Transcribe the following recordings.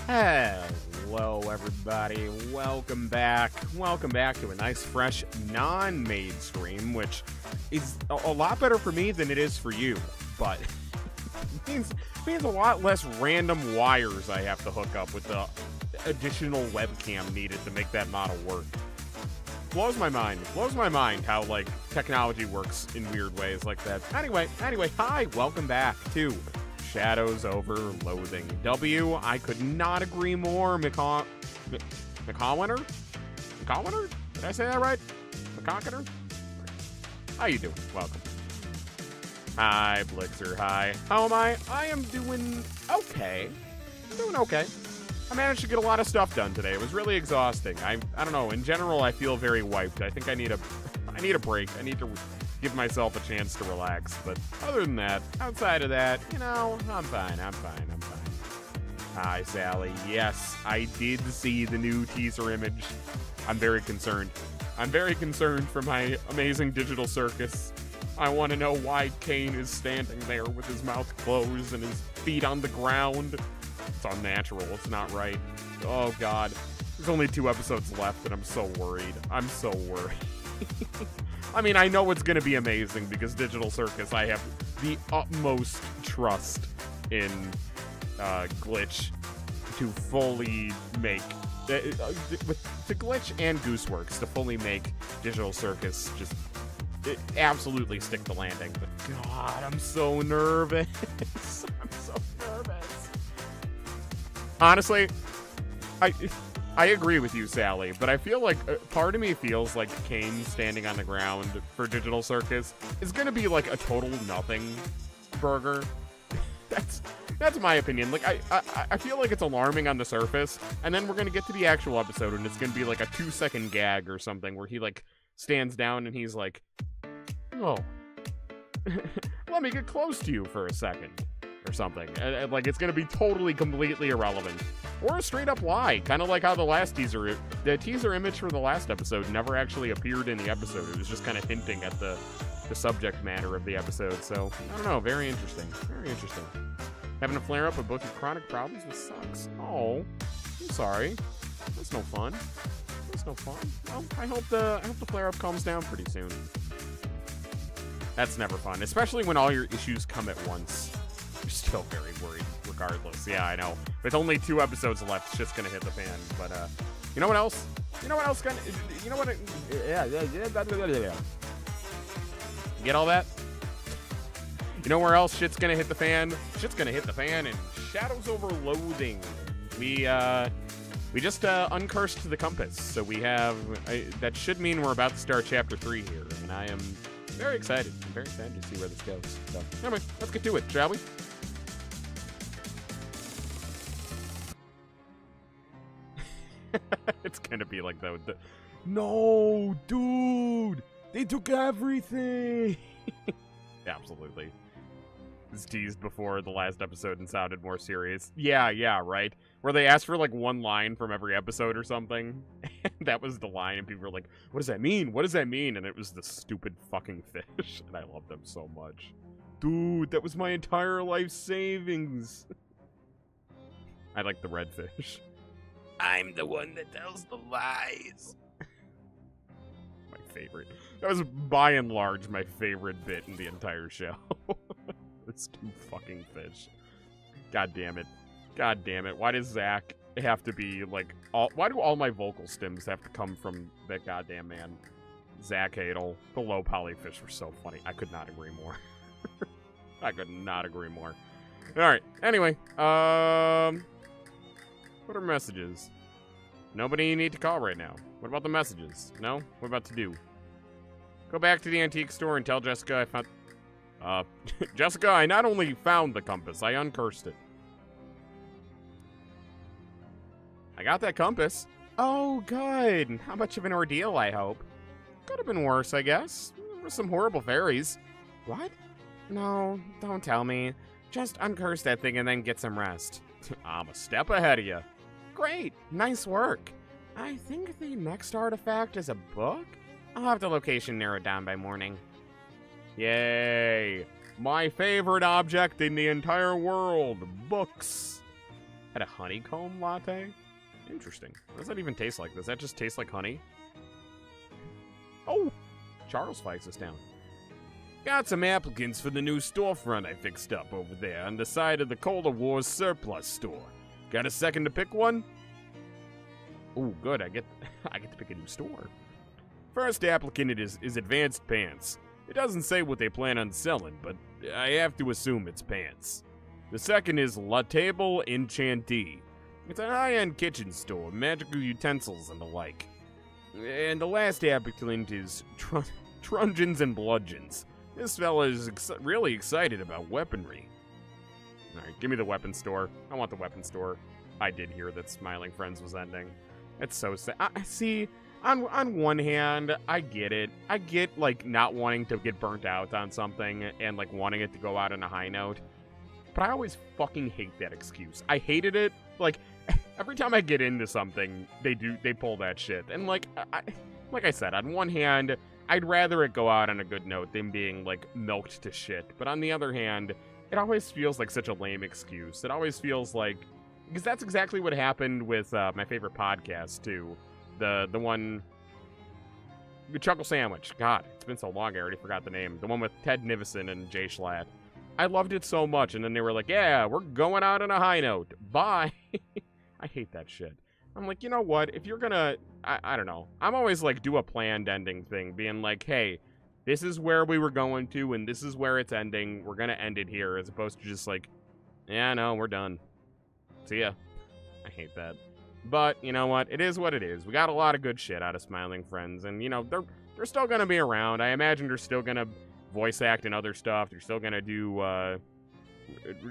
Hello, everybody. Welcome back. Welcome back to a nice, fresh, non-made stream, which is a lot better for me than it is for you, but means a lot less random wires I have to hook up with the additional webcam needed to make that model work. Blows my mind how, like, technology works in weird ways like that. Anyway, hi, welcome back to Shadows over Loathing. I could not agree more. McConnell? Did I say that right? McConnell? How you doing? Welcome. Hi, Blixer. Hi. How am I? I am doing okay. I managed to get a lot of stuff done today. It was really exhausting. I don't know. In general, I feel very wiped. I think I need a break. I need to give myself a chance to relax. But other than that, outside of that, you know, I'm fine. Hi, Sally. Yes, I did see the new teaser image. I'm very concerned. For my amazing digital circus. I want to know why Kane is standing there with his mouth closed and his feet on the ground. It's unnatural. It's not right. Oh, God. There's only 2 episodes left, and I'm so worried. I mean, I know it's going to be amazing because Digital Circus, I have the utmost trust in Glitch to fully make... to Glitch and Gooseworks to fully make Digital Circus just absolutely stick the landing. But God, I'm so nervous. Honestly, I agree with you, Sally, but I feel like part of me feels like Kane standing on the ground for Digital Circus is gonna be like a total nothing burger. That's my opinion. Like I feel like it's alarming on the surface, and then we're gonna get to the actual episode, and it's gonna be like a 2-second gag or something where he like stands down and he's like, "Oh, let me get close to you for a second." Or something. Like, it's gonna be totally, completely irrelevant. Or a straight-up lie. Kind of like how the teaser image for the last episode never actually appeared in the episode. It was just kind of hinting at the subject matter of the episode. So, I don't know. Very interesting. Having a flare-up of both your chronic problems with sucks. Oh, I'm sorry. That's no fun. Well, I hope the flare-up calms down pretty soon. That's never fun. Especially when all your issues come at once. You're still very worried, regardless. Yeah, I know. With only 2 episodes left, shit's gonna hit the fan. But, you know what else? Yeah. Get all that? You know where else shit's gonna hit the fan? Shit's gonna hit the fan in Shadows over Loathing. We just uncursed the compass. So we have... that should mean we're about to start Chapter 3 here. And I am very excited. I'm very excited to see where this goes. So, anyway, let's get to it, shall we? It's gonna be like the no, dude, they took everything. Absolutely. This teased before the last episode and sounded more serious. Yeah, right. Where they asked for like one line from every episode or something. And that was the line, and people were like, "What does that mean? What does that mean?" And it was the stupid fucking fish. And I love them so much. Dude, that was my entire life savings. I like the red fish. I'm the one that tells the lies. My favorite. That was, by and large, my favorite bit in the entire show. It's 2 fucking fish. God damn it. Why does Zach have to be, like... why do all my vocal stems have to come from that goddamn man? Zach Hadel. The low poly fish were so funny. I could not agree more. Alright, anyway. What are messages? Nobody you need to call right now. What about the messages? No? What about to do? Go back to the antique store and tell Jessica I found... Jessica, I not only found the compass, I uncursed it. I got that compass. Oh, good. How much of an ordeal, I hope. Could have been worse, I guess. There were some horrible fairies. What? No, don't tell me. Just uncurse that thing and then get some rest. I'm a step ahead of you. Great, nice work. I think the next artifact is a book? I'll have the location narrowed down by morning. Yay! My favorite object in the entire world, books. Had a honeycomb latte? Interesting. What does that even taste like? Does that just taste like honey? Oh! Charles fights us down. Got some applicants for the new storefront I fixed up over there on the side of the Cola Wars surplus store. Got a second to pick one? Oh, good. I get to pick a new store. First applicant is Advanced Pants. It doesn't say what they plan on selling, but I have to assume it's pants. The second is La Table Enchantee. It's a high-end kitchen store, magical utensils and the like. And the last applicant is Trungeons and Bludgeons. This fella is really excited about weaponry. Alright, give me the weapon store. I want the weapon store. I did hear that Smiling Friends was ending. It's so sad. See, on one hand, I get it. I get, like, not wanting to get burnt out on something and, like, wanting it to go out on a high note. But I always fucking hate that excuse. I hated it. Like, every time I get into something, they pull that shit. And, like I said, on one hand, I'd rather it go out on a good note than being, like, milked to shit. But on the other hand, it always feels like such a lame excuse. It always feels like... Because that's exactly what happened with my favorite podcast, too. The one... The Chuckle Sandwich. God, it's been so long, I already forgot the name. The one with Ted Nivison and Jay Schlatt. I loved it so much, and then they were like, yeah, we're going out on a high note. Bye. I hate that shit. I'm like, you know what? If you're gonna... I don't know. I'm always like, do a planned ending thing, being like, hey, this is where we were going to, and this is where it's ending. We're gonna end it here, as opposed to just like, yeah, no, we're done. See ya. I hate that. But, you know what? It is what it is. We got a lot of good shit out of Smiling Friends, and, you know, they're still gonna be around. I imagine they're still gonna voice act and other stuff. They're still gonna do,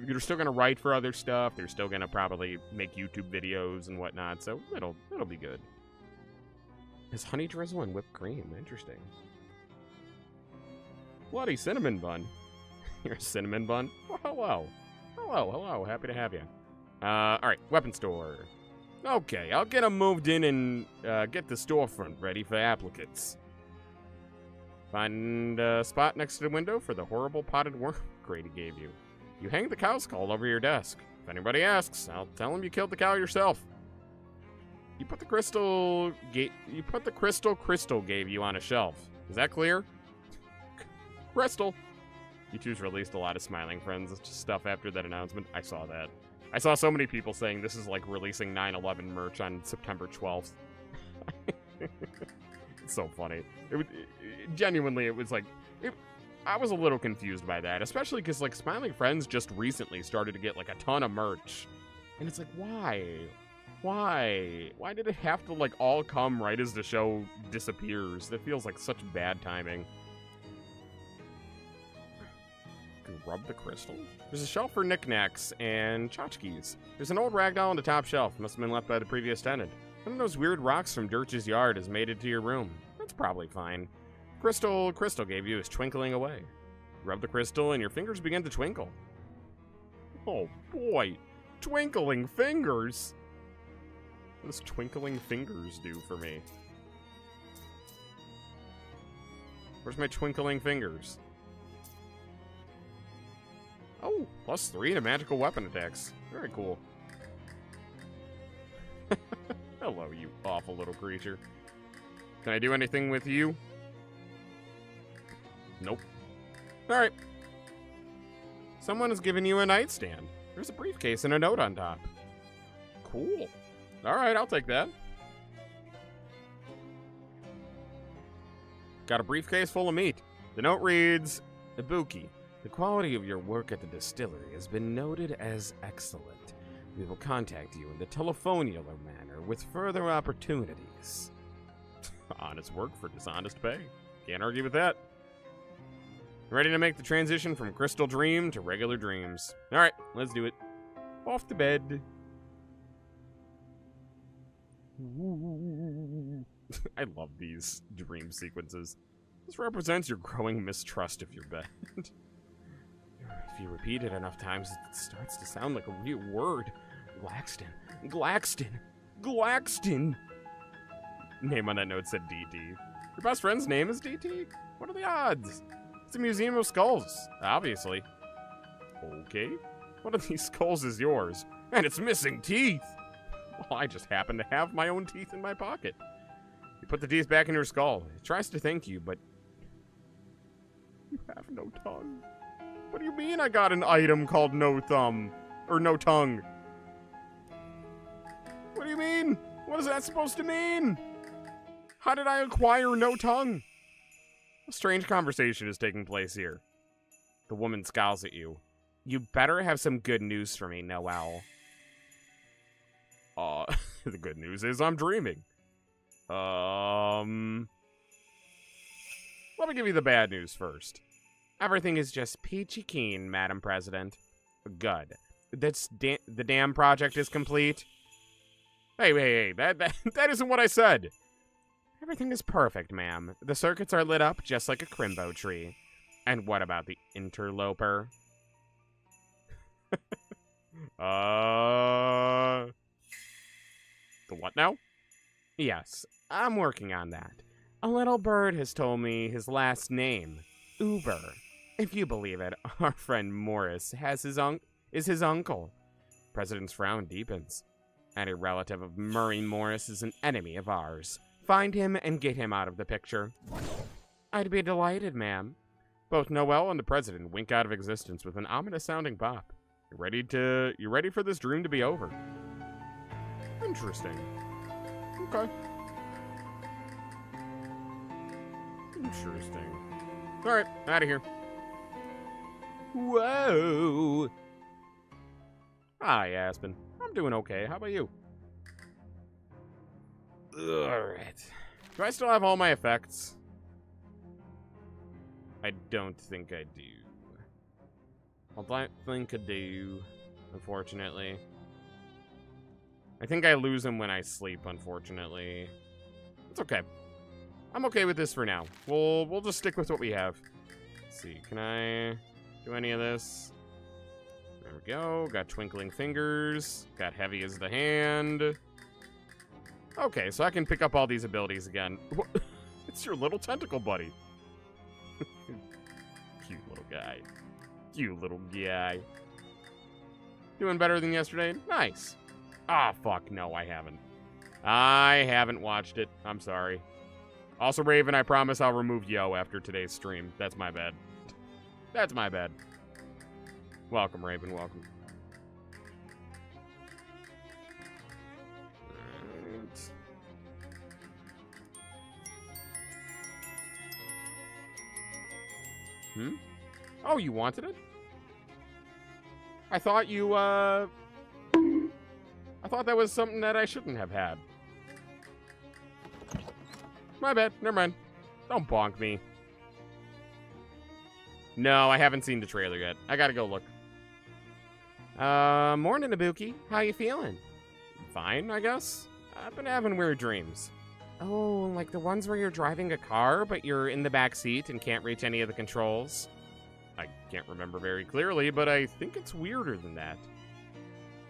they're still gonna write for other stuff. They're still gonna probably make YouTube videos and whatnot, so it'll be good. It's honey drizzle and whipped cream. Interesting. Bloody cinnamon bun. You're a cinnamon bun? Oh, hello. Hello. Happy to have you. Alright, weapon store. Okay, I'll get them moved in and get the storefront ready for applicants. Find a spot next to the window for the horrible potted worm Grady gave you. You hang the cow skull over your desk. If anybody asks, I'll tell them you killed the cow yourself. You put the crystal Crystal gave you on a shelf. Is that clear? Crystal. YouTube's released a lot of Smiling Friends stuff after that announcement. I saw that. I saw so many people saying this is like releasing 9/11 merch on September 12th. It's so funny. Genuinely, it was like... I was a little confused by that, especially because, like, Smiling Friends just recently started to get, like, a ton of merch. And it's like, why? Why? Why did it have to, like, all come right as the show disappears? That feels like such bad timing. Can rub the crystal? There's a shelf for knickknacks and tchotchkes. There's an old ragdoll on the top shelf. Must have been left by the previous tenant. One of those weird rocks from Dirch's yard has made it to your room. That's probably fine. Crystal gave you is twinkling away. Rub the crystal and your fingers begin to twinkle. Oh boy, twinkling fingers! What does twinkling fingers do for me? Where's my twinkling fingers? Oh, +3 to magical weapon attacks. Very cool. Hello, you awful little creature. Can I do anything with you? Nope. Alright. Someone has given you a nightstand. There's a briefcase and a note on top. Cool. Alright, I'll take that. Got a briefcase full of meat. The note reads, Ibuki, the quality of your work at the distillery has been noted as excellent. We will contact you in the telephoniular manner with further opportunities. Honest work for dishonest pay. Can't argue with that. Ready to make the transition from Crystal Dream to regular dreams. Alright, let's do it. Off to bed. I love these dream sequences. This represents your growing mistrust of your bed. If you repeat it enough times, it starts to sound like a real word. Glaxton. Name on that note said DT. Your best friend's name is DT? What are the odds? It's a museum of skulls, obviously. Okay. One of these skulls is yours. And it's missing teeth. Well, I just happen to have my own teeth in my pocket. You put the teeth back in your skull. It tries to thank you, but you have no tongue. What do you mean I got an item called no thumb? Or no tongue? What do you mean? What is that supposed to mean? How did I acquire no tongue? A strange conversation is taking place here. The woman scowls at you. You better have some good news for me, Noelle. The good news is I'm dreaming. Let me give you the bad news first. Everything is just peachy keen, Madam President. Good. The dam project is complete. Hey, that isn't what I said. Everything is perfect, ma'am. The circuits are lit up just like a crimbo tree. And what about the interloper? The what now? Yes, I'm working on that. A little bird has told me his last name, Uber. If you believe it, our friend Morris is his uncle. President's frown deepens. Any relative of Murray Morris is an enemy of ours. Find him and get him out of the picture. I'd be delighted, ma'am. Both Noelle and the president wink out of existence with an ominous-sounding pop. You ready for this dream to be over? Interesting. Okay. Interesting. Alright, out of here. Whoa! Hi, Aspen. I'm doing okay. How about you? Alright. Do I still have all my effects? I don't think I do. I don't think I do, unfortunately. I think I lose them when I sleep, unfortunately. It's okay. I'm okay with this for now. We'll just stick with what we have. Let's see, can I do any of this? There we go. Got twinkling fingers. Got heavy as the hand. Okay, so I can pick up all these abilities again. It's your little tentacle buddy. Cute little guy. Cute little guy. Doing better than yesterday? Nice. Ah, fuck, no, I haven't. I haven't watched it. I'm sorry. Also, Raven, I promise I'll remove Yo after today's stream. That's my bad. That's my bad. Welcome, Raven, welcome. Hmm? Oh, you wanted it? I thought you, I thought that was something that I shouldn't have had. My bad. Never mind. Don't bonk me. No, I haven't seen the trailer yet. I gotta go look. Morning, Ibuki. How you feeling? Fine, I guess. I've been having weird dreams. Oh, like the ones where you're driving a car, but you're in the back seat and can't reach any of the controls? I can't remember very clearly, but I think it's weirder than that.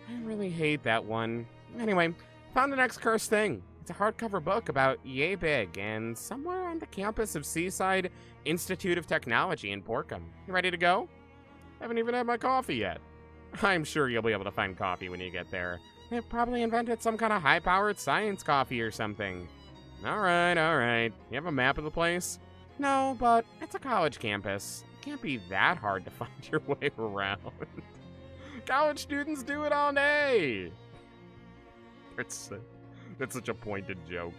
I really hate that one. Anyway, found the next cursed thing. It's a hardcover book about yay big and somewhere on the campus of Seaside Institute of Technology in Borkham. You ready to go? Haven't even had my coffee yet. I'm sure you'll be able to find coffee when you get there. They've probably invented some kind of high-powered science coffee or something. Alright. You have a map of the place? No, but it's a college campus. It can't be that hard to find your way around. College students do it all day! That's such a pointed joke.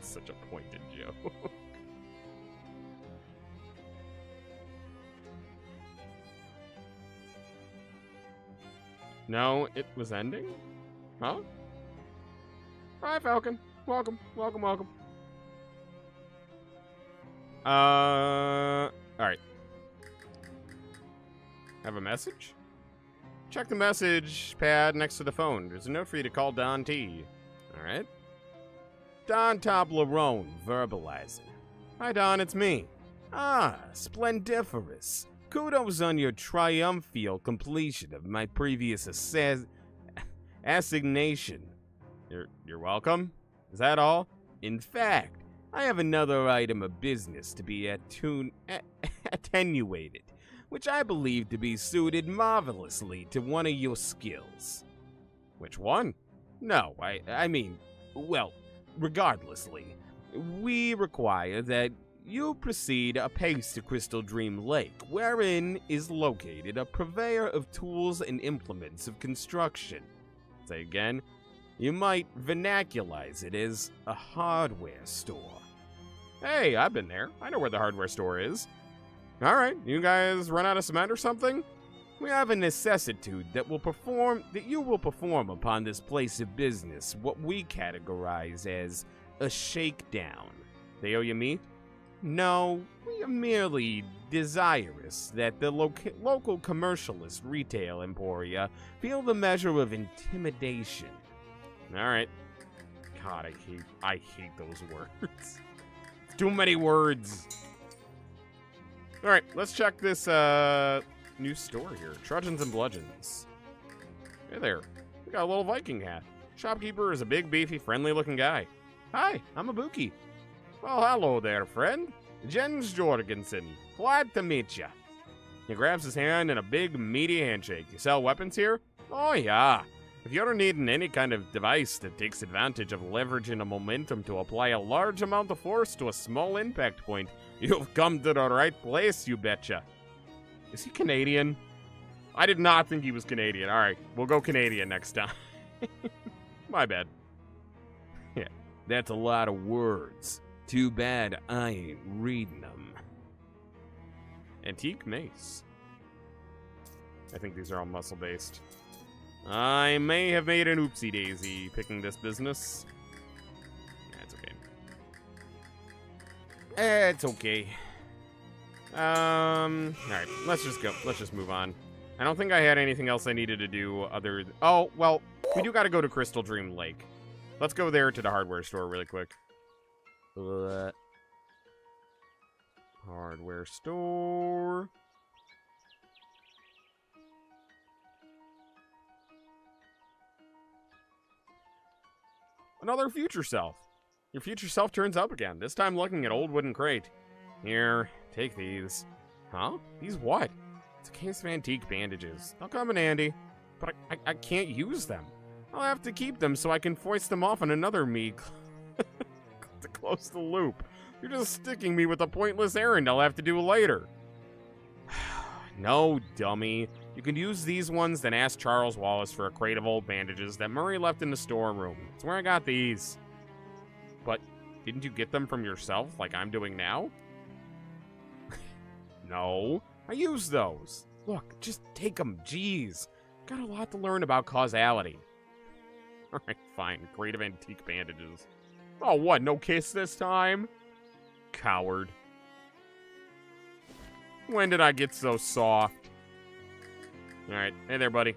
Such a pointed joke. No, it was ending? Huh? Hi, Falcon. Welcome. Alright. Have a message? Check the message pad next to the phone. There's a note for you to call Don T. Alright. Don Toblerone, verbalizing. Hi, Don, it's me. Ah, splendiferous. Kudos on your triumphal completion of my previous assignation. You're welcome? Is that all? In fact, I have another item of business to be attenuated. which I believe to be suited marvelously to one of your skills. Which one? No, I mean, well, regardlessly, we require that you proceed apace to Crystal Dream Lake, wherein is located a purveyor of tools and implements of construction. Say again, you might vernacularize it as a hardware store. Hey, I've been there. I know where the hardware store is. Alright, you guys run out of cement or something? We have a necessitude that you will perform upon this place of business, what we categorize as a shakedown. They owe you me? No, we are merely desirous that the local commercialist retail emporia feel the measure of intimidation. Alright. God, I hate those words. Too many words. Alright, let's check this new store here. Trudgeons and Bludgeons. Hey there. We got a little Viking hat. Shopkeeper is a big, beefy, friendly-looking guy. Hi, I'm Ibuki. Well, hello there, friend. Jens Jorgensen. Glad to meet ya. He grabs his hand in a big, meaty handshake. You sell weapons here? Oh, yeah. If you're needing any kind of device that takes advantage of leveraging a momentum to apply a large amount of force to a small impact point, you've come to the right place, you betcha. Is he Canadian? I did not think he was Canadian. All right, we'll go Canadian next time. My bad. Yeah, that's a lot of words. Too bad I ain't reading them. Antique mace. I think these are all muscle-based. I may have made an oopsie-daisy picking this business. Yeah, it's okay. It's okay. Alright, let's just go. Let's just move on. I don't think I had anything else I needed to do other... Oh, well, we do gotta go to Crystal Dream Lake. Let's go there to the hardware store really quick. Hardware store. Another future self. Your future self turns up again, this time looking at old wooden crate. Here, take these. Huh? These what? It's a case of antique bandages. They'll come in handy, but I can't use them. I'll have to keep them so I can foist them off on another me to close the loop. You're just sticking me with a pointless errand I'll have to do later. No, dummy. You can use these ones, then ask Charles Wallace for a crate of old bandages that Murray left in the storeroom. That's where I got these. But didn't you get them from yourself like I'm doing now? No, I used those. Look, just take them, jeez. Got a lot to learn about causality. Alright, fine. Crate of antique bandages. Oh, what? No kiss this time? Coward. When did I get so soft? Alright, hey there, buddy.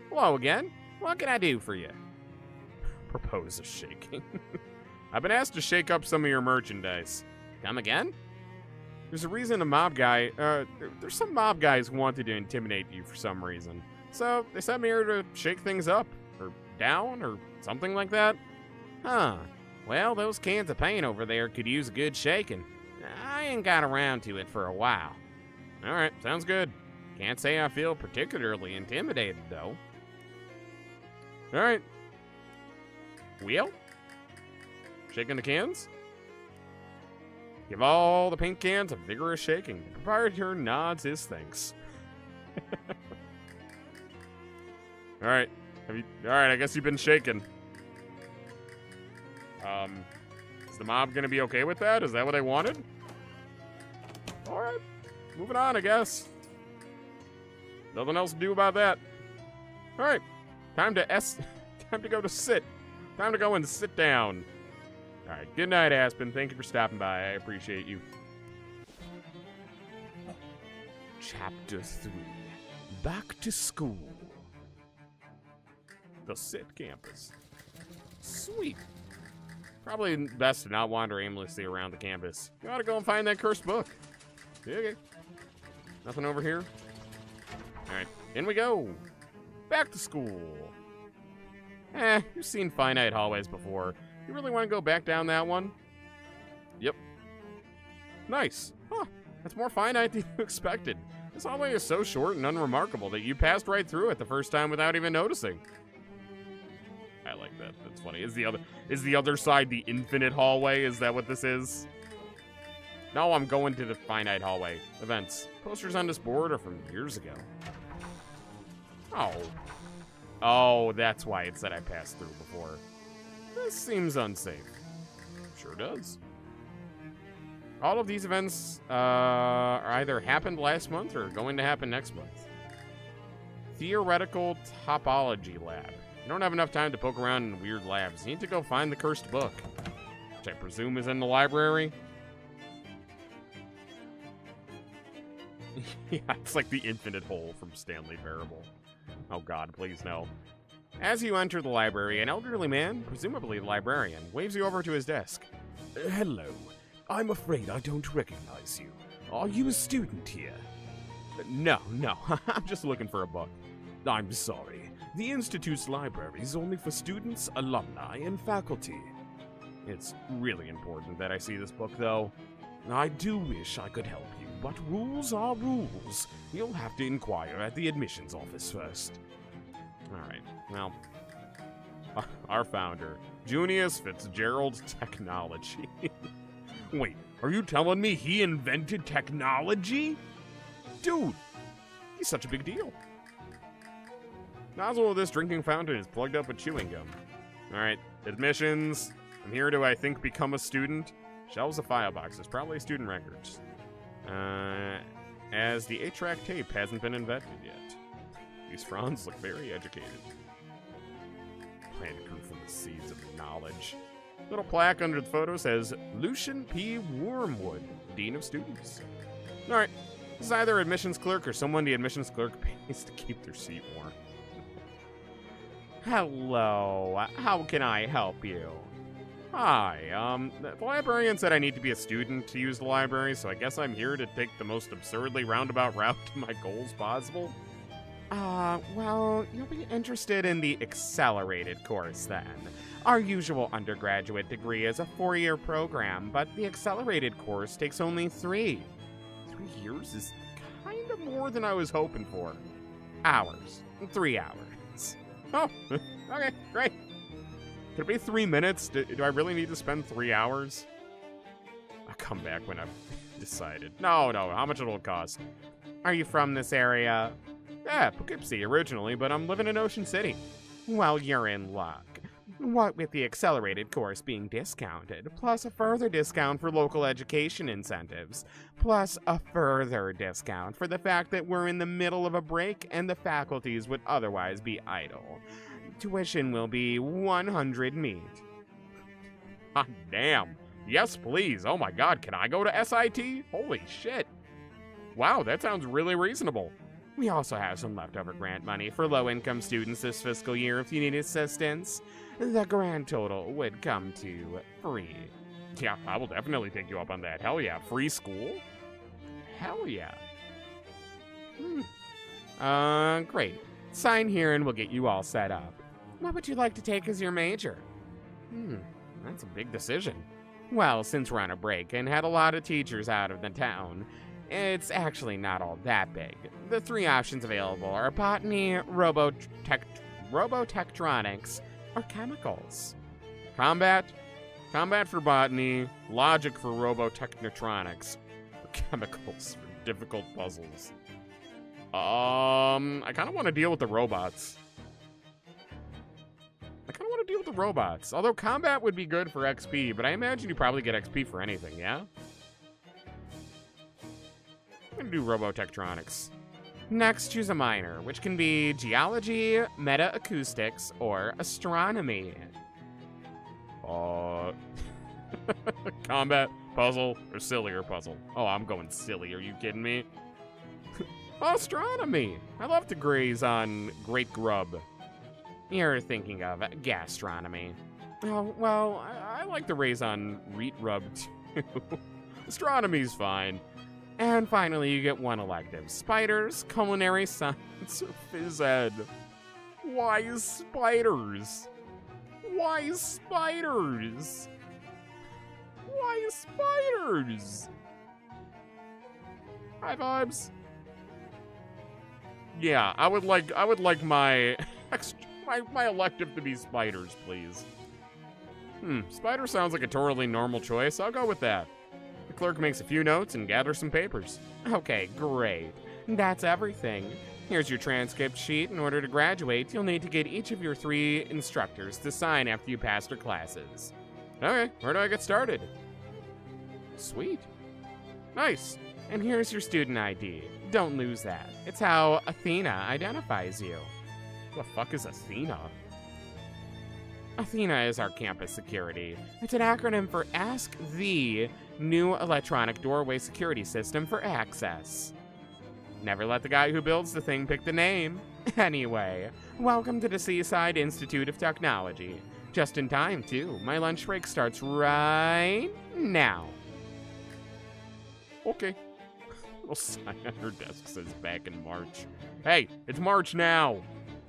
Hello again. What can I do for you? Propose a shaking. I've been asked to shake up some of your merchandise. Come again? There's a reason a mob guy, there's some mob guys who wanted to intimidate you for some reason. So, they sent me here to shake things up, or down, or something like that. Huh. Well, those cans of paint over there could use a good shaking. I ain't got around to it for a while. Alright, sounds good. Can't say I feel particularly intimidated, though. Alright. Wheel? Shaking the cans? Give all the paint cans a vigorous shaking. The proprietor nods his thanks. Alright. Alright, I guess you've been shaken. Is the mob gonna be okay with that? Is that what they wanted? Alright. Moving on, I guess. Nothing else to do about that. Alright. Time to go to sit. Time to go and sit down. Alright, good night, Aspen. Thank you for stopping by. I appreciate you. Chapter 3. Back to school. The SIT campus. Sweet. Probably best to not wander aimlessly around the campus. You ought to go and find that cursed book. Okay. Nothing over here? Alright, in we go. Back to school. You've seen finite hallways before. You really want to go back down that one? Yep. Nice. Huh. That's more finite than you expected. This hallway is so short and unremarkable that you passed right through it the first time without even noticing. I like that. That's funny. Is the other side the infinite hallway? Is that what this is? No, I'm going to the finite hallway. Events. Posters on this board are from years ago. Oh. Oh, that's why it said I passed through before. This seems unsafe. Sure does. All of these events either happened last month or are going to happen next month. Theoretical Topology Lab. You don't have enough time to poke around in weird labs. You need to go find the cursed book, which I presume is in the library. Yeah, it's like the infinite hole from Stanley Parable. Oh god, please no. As you enter the library, an elderly man, presumably the librarian, waves you over to his desk. Hello. I'm afraid I don't recognize you. Are you a student here? No, I'm just looking for a book. I'm sorry. The Institute's library is only for students, alumni, and faculty. It's really important that I see this book, though. I do wish I could help you, but rules are rules. You'll have to inquire at the admissions office first. Alright, well, our founder, Junius Fitzgerald Technology. Wait, are you telling me he invented technology? Dude, he's such a big deal. Nozzle of this drinking fountain is plugged up with chewing gum. Alright, admissions. I'm here to, I think, become a student. Shelves of file boxes, probably student records. As the 8-track tape hasn't been invented yet. These fronds look very educated. Plant grew from the seeds of knowledge. Little plaque under the photo says, Lucian P. Wormwood, Dean of Students. Alright, this is either admissions clerk or someone the admissions clerk pays to keep their seat warm. Hello, how can I help you? Hi, the librarian said I need to be a student to use the library, so I guess I'm here to take the most absurdly roundabout route to my goals possible. Well, you'll be interested in the accelerated course then. Our usual undergraduate degree is a 4-year program, but the accelerated course takes only 3. 3 years is kind of more than I was hoping for. Hours. 3 hours. Oh, okay, great. Could it be 3 minutes? Do I really need to spend 3 hours? I'll come back when I've decided. No, how much it'll cost? Are you from this area? Yeah, Poughkeepsie originally, but I'm living in Ocean City. Well, you're in luck. What with the accelerated course being discounted, plus a further discount for local education incentives, plus a further discount for the fact that we're in the middle of a break and the faculties would otherwise be idle. Tuition will be 100 meat. Ah, damn. Yes, please. Oh my god, can I go to S.I.T? Holy shit. Wow, that sounds really reasonable. We also have some leftover grant money for low-income students this fiscal year if you need assistance. The grand total would come to free. Yeah, I will definitely take you up on that. Hell yeah. Free school? Hell yeah. Great. Sign here and we'll get you all set up. What would you like to take as your major? That's a big decision. Well, since we're on a break and had a lot of teachers out of the town, it's actually not all that big. The 3 options available are botany, robotectronics, or chemicals. Combat for botany, logic for robotechnotronics, or chemicals for difficult puzzles. I kind of want to deal with the robots. Although combat would be good for XP, but I imagine you probably get XP for anything, yeah? I'm gonna do robotectronics. Next, choose a minor, which can be geology, meta-acoustics, or astronomy. Combat, puzzle, or sillier puzzle? Oh, I'm going silly, are you kidding me? Astronomy! I love to graze on great grub. You're thinking of gastronomy. Oh, well, I like to raise on reet rub, too. Astronomy's fine. And finally, you get 1 elective. Spiders, culinary science, or phys ed. Why spiders? Why spiders? Why spiders? High vibes. Yeah, I would like my my elective to be spiders, please. Spider sounds like a totally normal choice. I'll go with that. The clerk makes a few notes and gathers some papers. Okay, great. That's everything. Here's your transcript sheet. In order to graduate, you'll need to get each of your 3 instructors to sign after you pass their classes. Okay, where do I get started? Sweet. Nice. And here's your student ID. Don't lose that. It's how Athena identifies you. What the fuck is Athena? Athena is our campus security. It's an acronym for Ask the New Electronic Doorway Security System for Access. Never let the guy who builds the thing pick the name. Anyway, welcome to the S.I.T Institute of Technology. Just in time, too. My lunch break starts right now. Okay. Little sign on her desk says back in March. Hey, it's March now.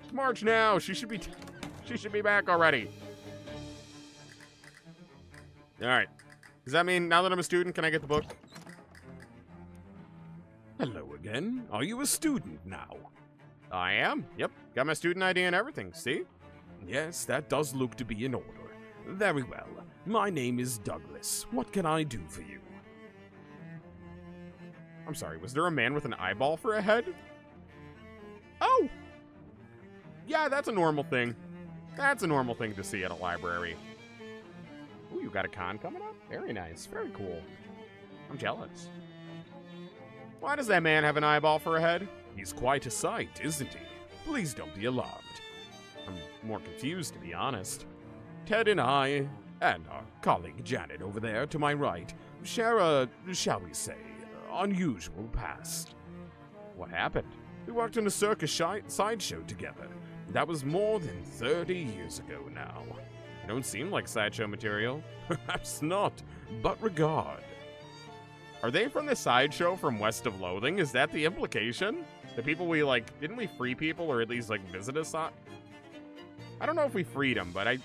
It's March now. She should be back already. All right. Does that mean now that I'm a student, can I get the book? Hello again. Are you a student now? I am. Yep. Got my student ID and everything. See? Yes, that does look to be in order. Very well. My name is Douglas. What can I do for you? I'm sorry, was there a man with an eyeball for a head? Oh! Yeah, that's a normal thing. That's a normal thing to see at a library. Ooh, you got a con coming up? Very nice. Very cool. I'm jealous. Why does that man have an eyeball for a head? He's quite a sight, isn't he? Please don't be alarmed. I'm more confused, to be honest. Ted and I, and our colleague Janet over there to my right, share a, shall we say, unusual past. What happened? We worked in a circus sideshow together. That was more than 30 years ago now. You don't seem like sideshow material. Perhaps not, but regard. Are they from the sideshow from West of Loathing? Is that the implication? The people we, didn't we free people or at least, visit us? I don't know if we freed them, but I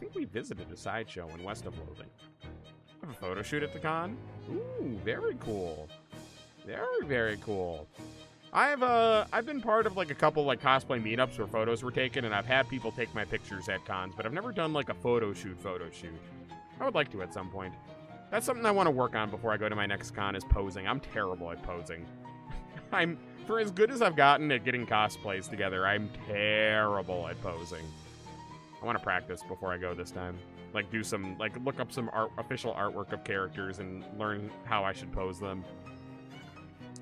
think we visited a sideshow in West of Loathing. Have a photo shoot at the con? Ooh, very cool. Very, very cool. I've been part of, a couple, cosplay meetups where photos were taken, and I've had people take my pictures at cons, but I've never done, a photo shoot. I would like to at some point. That's something I want to work on before I go to my next con, is posing. I'm terrible at posing. For as good as I've gotten at getting cosplays together, I'm terrible at posing. I want to practice before I go this time. Do some, look up some official artwork of characters and learn how I should pose them.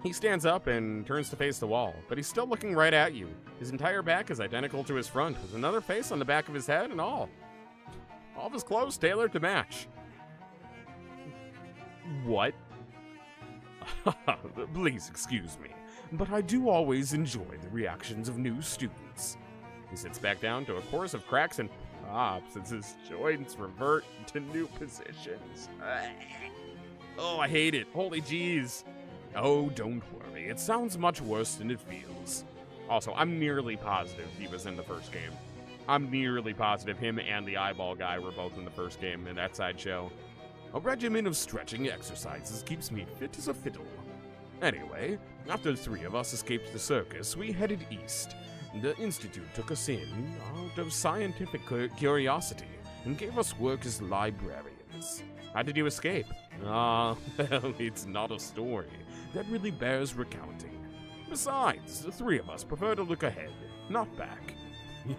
He stands up and turns to face the wall, but he's still looking right at you. His entire back is identical to his front, with another face on the back of his head and all. All of his clothes tailored to match. What? Please excuse me, but I do always enjoy the reactions of new students. He sits back down to a chorus of cracks and pops as his joints revert to new positions. Oh, I hate it. Holy jeez. Oh, don't worry. It sounds much worse than it feels. Also, I'm nearly positive he was in the first game. I'm nearly positive him and the eyeball guy were both in the first game in that sideshow. A regimen of stretching exercises keeps me fit as a fiddle. Anyway, after the 3 of us escaped the circus, we headed east. The Institute took us in out of scientific curiosity and gave us work as librarians. How did you escape? Well, it's not a story that really bears recounting. Besides, the 3 of us prefer to look ahead, not back.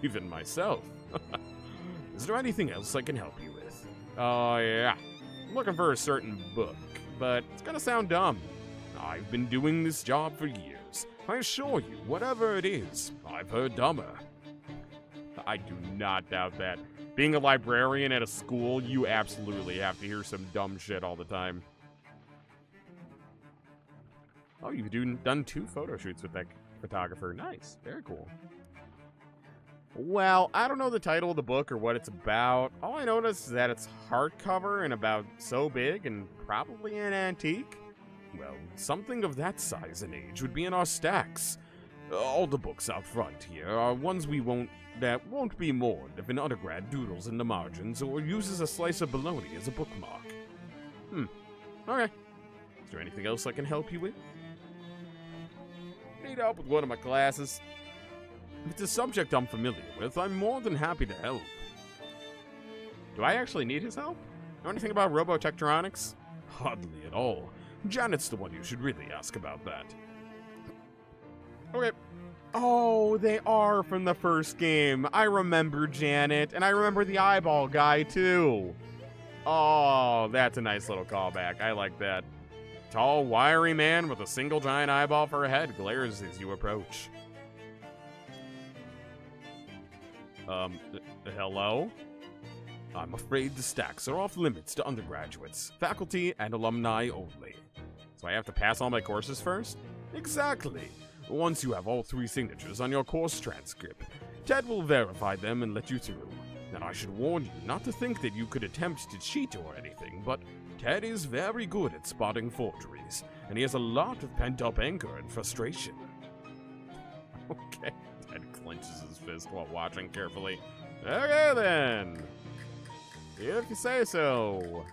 Even myself. Is there anything else I can help you with? Oh, yeah. I'm looking for a certain book, but it's gonna sound dumb. I've been doing this job for years. I assure you, whatever it is, I've heard dumber. I do not doubt that. Being a librarian at a school, you absolutely have to hear some dumb shit all the time. Oh, you've done 2 photo shoots with that photographer. Nice. Very cool. Well, I don't know the title of the book or what it's about. All I noticed is that it's hardcover and about so big and probably an antique. Well, something of that size and age would be in our stacks. All the books out front here are ones that won't be mourned if an undergrad doodles in the margins or uses a slice of bologna as a bookmark. Okay. Is there anything else I can help you with? Need help with one of my classes? If it's a subject I'm familiar with, I'm more than happy to help. Do I actually need his help? Know anything about robotectronics? Hardly at all. Janet's the one you should really ask about that. Okay. Oh, they are from the first game. I remember Janet, and I remember the eyeball guy, too. Oh, that's a nice little callback. I like that. Tall, wiry man with a single giant eyeball for a head glares as you approach. Hello? I'm afraid the stacks are off limits to undergraduates, faculty, and alumni only. So I have to pass all my courses first? Exactly. Once you have all 3 signatures on your course transcript, Ted will verify them and let you through. And I should warn you not to think that you could attempt to cheat or anything, but Ted is very good at spotting forgeries, and he has a lot of pent-up anger and frustration. Okay. Ted clenches his fist while watching carefully. Okay, then. If you say so.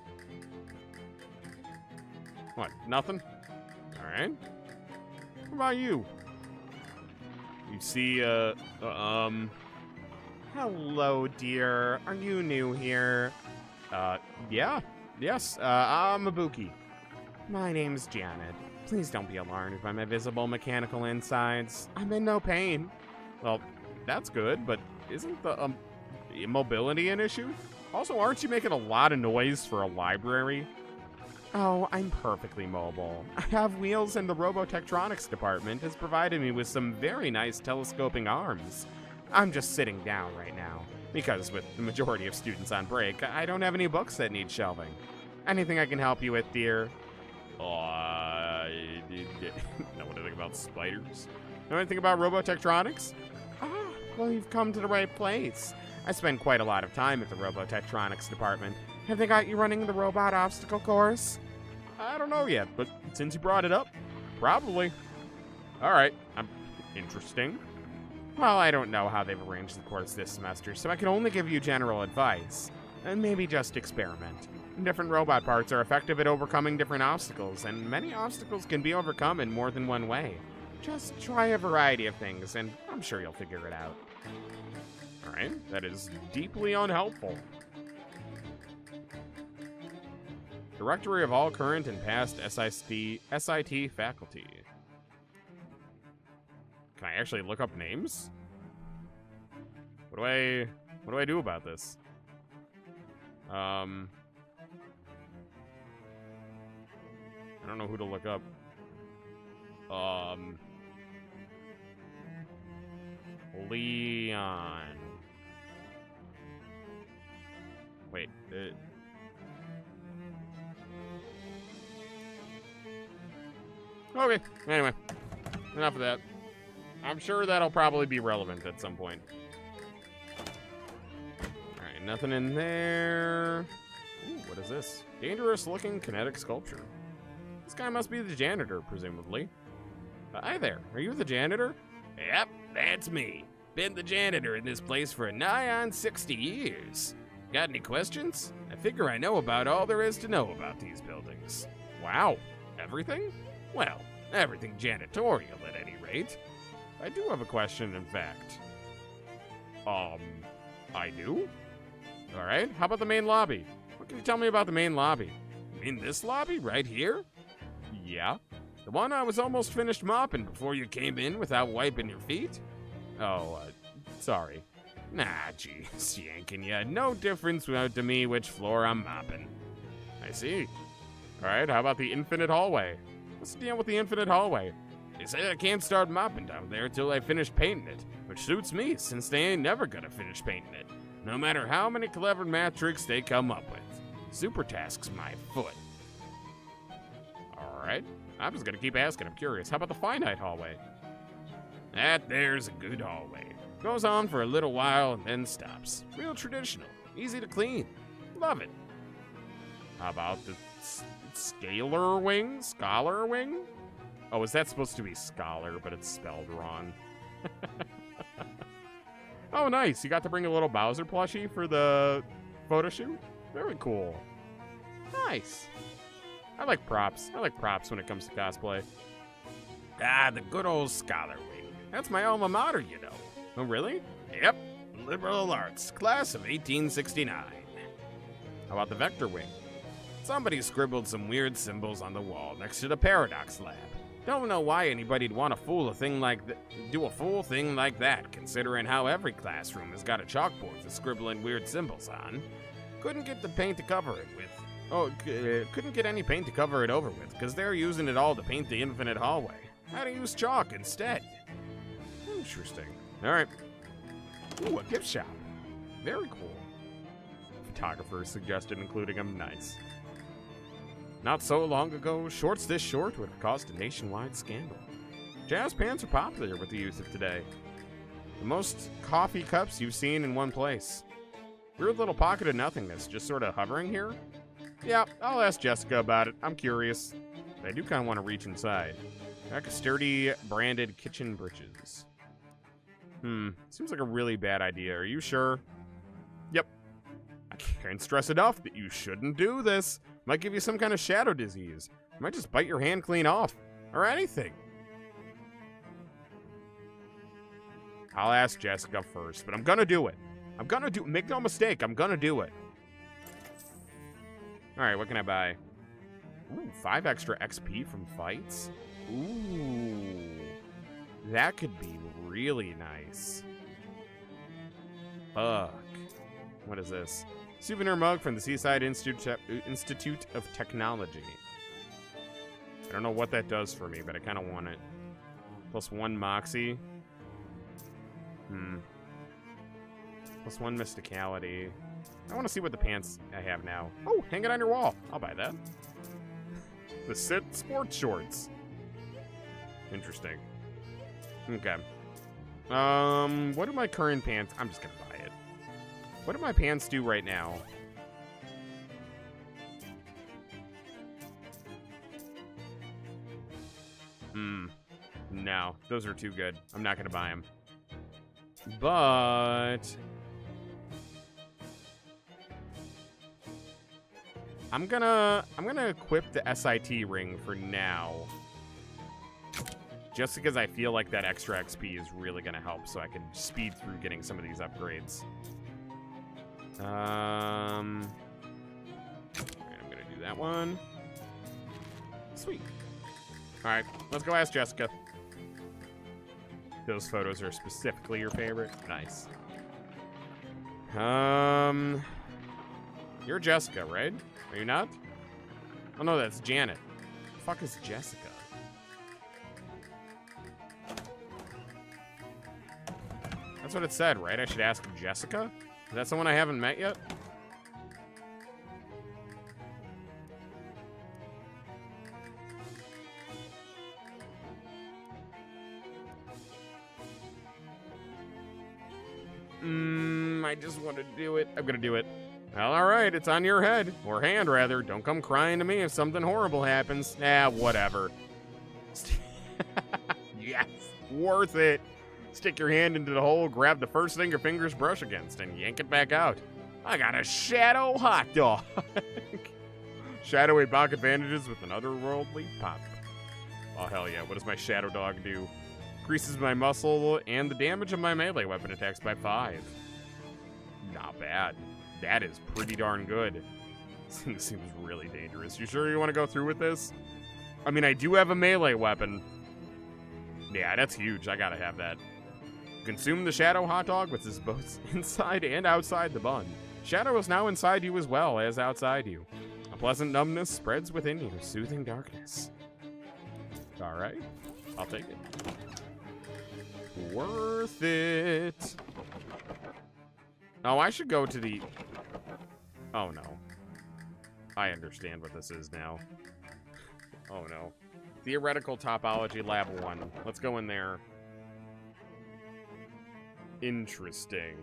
What, nothing? Alright. What about you? You see, Hello, dear. Are you new here? Yeah. Yes, I'm Ibuki. My name's Janet. Please don't be alarmed by my visible mechanical insides. I'm in no pain. Well, that's good, but isn't the, immobility an issue? Also, aren't you making a lot of noise for a library? Oh, I'm perfectly mobile. I have wheels, and the robotectronics department has provided me with some very nice telescoping arms. I'm just sitting down right now, because with the majority of students on break, I don't have any books that need shelving. Anything I can help you with, dear? Know anything about spiders? Know anything about robotectronics? Ah, well, you've come to the right place. I spend quite a lot of time at the robotectronics department. Have they got you running the robot obstacle course? I don't know yet, but since you brought it up, probably. Alright, interesting. Well, I don't know how they've arranged the course this semester, so I can only give you general advice. And maybe just experiment. Different robot parts are effective at overcoming different obstacles, and many obstacles can be overcome in more than one way. Just try a variety of things, and I'm sure you'll figure it out. Alright, that is deeply unhelpful. Directory of all current and past S.I.T faculty. Can I actually look up names? What do I do about this? I don't know who to look up. Leon. Wait, okay, anyway. Enough of that. I'm sure that'll probably be relevant at some point. Alright, nothing in there. Ooh, what is this? Dangerous looking kinetic sculpture. This guy must be the janitor, presumably. Hi there, are you the janitor? Yep, that's me. Been the janitor in this place for nigh on 60 years. Got any questions? I figure I know about all there is to know about these buildings. Wow, everything? Well, everything janitorial at any rate. I do have a question, in fact. I do? Alright, how about the main lobby? What can you tell me about the main lobby? You mean this lobby right here? Yeah. The one I was almost finished mopping before you came in without wiping your feet? Oh, sorry. Nah, geez, yanking ya. No difference to me which floor I'm mopping. I see. Alright, how about the infinite hallway? What's the deal with the infinite hallway? They say I can't start mopping down there till I finish painting it, which suits me since they ain't never gonna finish painting it, no matter how many clever math tricks they come up with. Super task's my foot. Alright, I'm just gonna keep asking, I'm curious. How about the finite hallway? That there's a good hallway. Goes on for a little while and then stops. Real traditional, easy to clean. Love it. How about the scalar wing? Scholar wing? Oh, is that supposed to be scholar, but it's spelled wrong? Oh, nice. You got to bring a little Bowser plushie for the photo shoot? Very cool. Nice. I like props. I like props when it comes to cosplay. Ah, the good old scholar wing. That's my alma mater, you know. Oh, really? Yep, liberal arts, class of 1869. How about the vector wing? Somebody scribbled some weird symbols on the wall next to the paradox lab. Don't know why anybody'd want to do a full thing like that, considering how every classroom has got a chalkboard to scribble in weird symbols on. Couldn't get the paint to cover it with. Couldn't get any paint to cover it over with, because they're using it all to paint the infinite hallway. Had to use chalk instead. Interesting. All right. Ooh, a gift shop. Very cool. Photographers suggested including them. Nice. Not so long ago, shorts this short would have caused a nationwide scandal. Jazz pants are popular with the youth of today. The most coffee cups you've seen in one place. Weird little pocket of nothingness, just sort of hovering here. Yeah, I'll ask Jessica about it. I'm curious. But I do kind of want to reach inside. Like a sturdy, branded kitchen britches. Seems like a really bad idea. Are you sure? Yep. I can't stress enough that you shouldn't do this. Might give you some kind of shadow disease. Might just bite your hand clean off. Or anything. I'll ask Jessica first, but I'm gonna do it. Make no mistake, I'm gonna do it. Alright, what can I buy? Ooh, 5 extra XP from fights? Ooh. That could be really nice. Fuck. What is this? Souvenir mug from the S.I.T Institute of Technology. I don't know what that does for me, but I kind of want it. +1 Moxie. +1 Mysticality. I want to see what the pants I have now. Oh, hang it on your wall. I'll buy that. The S.I.T sports shorts. Interesting. Okay. What do my current pants... I'm just gonna buy it. What do my pants do right now? No. Those are too good. I'm not gonna buy them. But... I'm gonna equip the S.I.T ring for now. Just because I feel like that extra XP is really gonna help, so I can speed through getting some of these upgrades. Alright, I'm gonna do that one. Sweet. Alright, let's go ask Jessica. Those photos are specifically your favorite? Nice. You're Jessica, right? Are you not? Oh no, that's Janet. The fuck is Jessica? That's what it said, right? I should ask Jessica? Is that someone I haven't met yet? I just want to do it. I'm gonna do it. Well, alright, it's on your head. Or hand, rather. Don't come crying to me if something horrible happens. Whatever. Yes, worth it. Stick your hand into the hole, grab the first thing your fingers brush against, and yank it back out. I got a shadow hot dog. Shadowy pocket bandages with an otherworldly pop. Oh, hell yeah. What does my shadow dog do? Increases my muscle and the damage of my melee weapon attacks by 5. Not bad. That is pretty darn good. This thing seems really dangerous. You sure you want to go through with this? I mean, I do have a melee weapon. Yeah, that's huge. I gotta have that. Consume the shadow hot dog, which is both inside and outside the bun. Shadow is now inside you as well as outside you. A pleasant numbness spreads within you, soothing darkness. Alright, I'll take it. Worth it. Oh, I should go to the... Oh, no. I understand what this is now. Oh, no. Theoretical Topology Lab 1. Let's go in there. Interesting.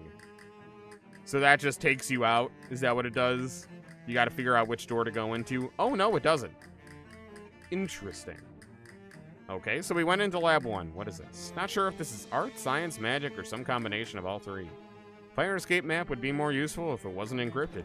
So that just takes you out? Is that what it does? You gotta figure out which door to go into? Oh, no, it doesn't. Interesting. Okay, so we went into Lab 1. What is this? Not sure if this is art, science, magic, or some combination of all three. Fire escape map would be more useful if it wasn't encrypted.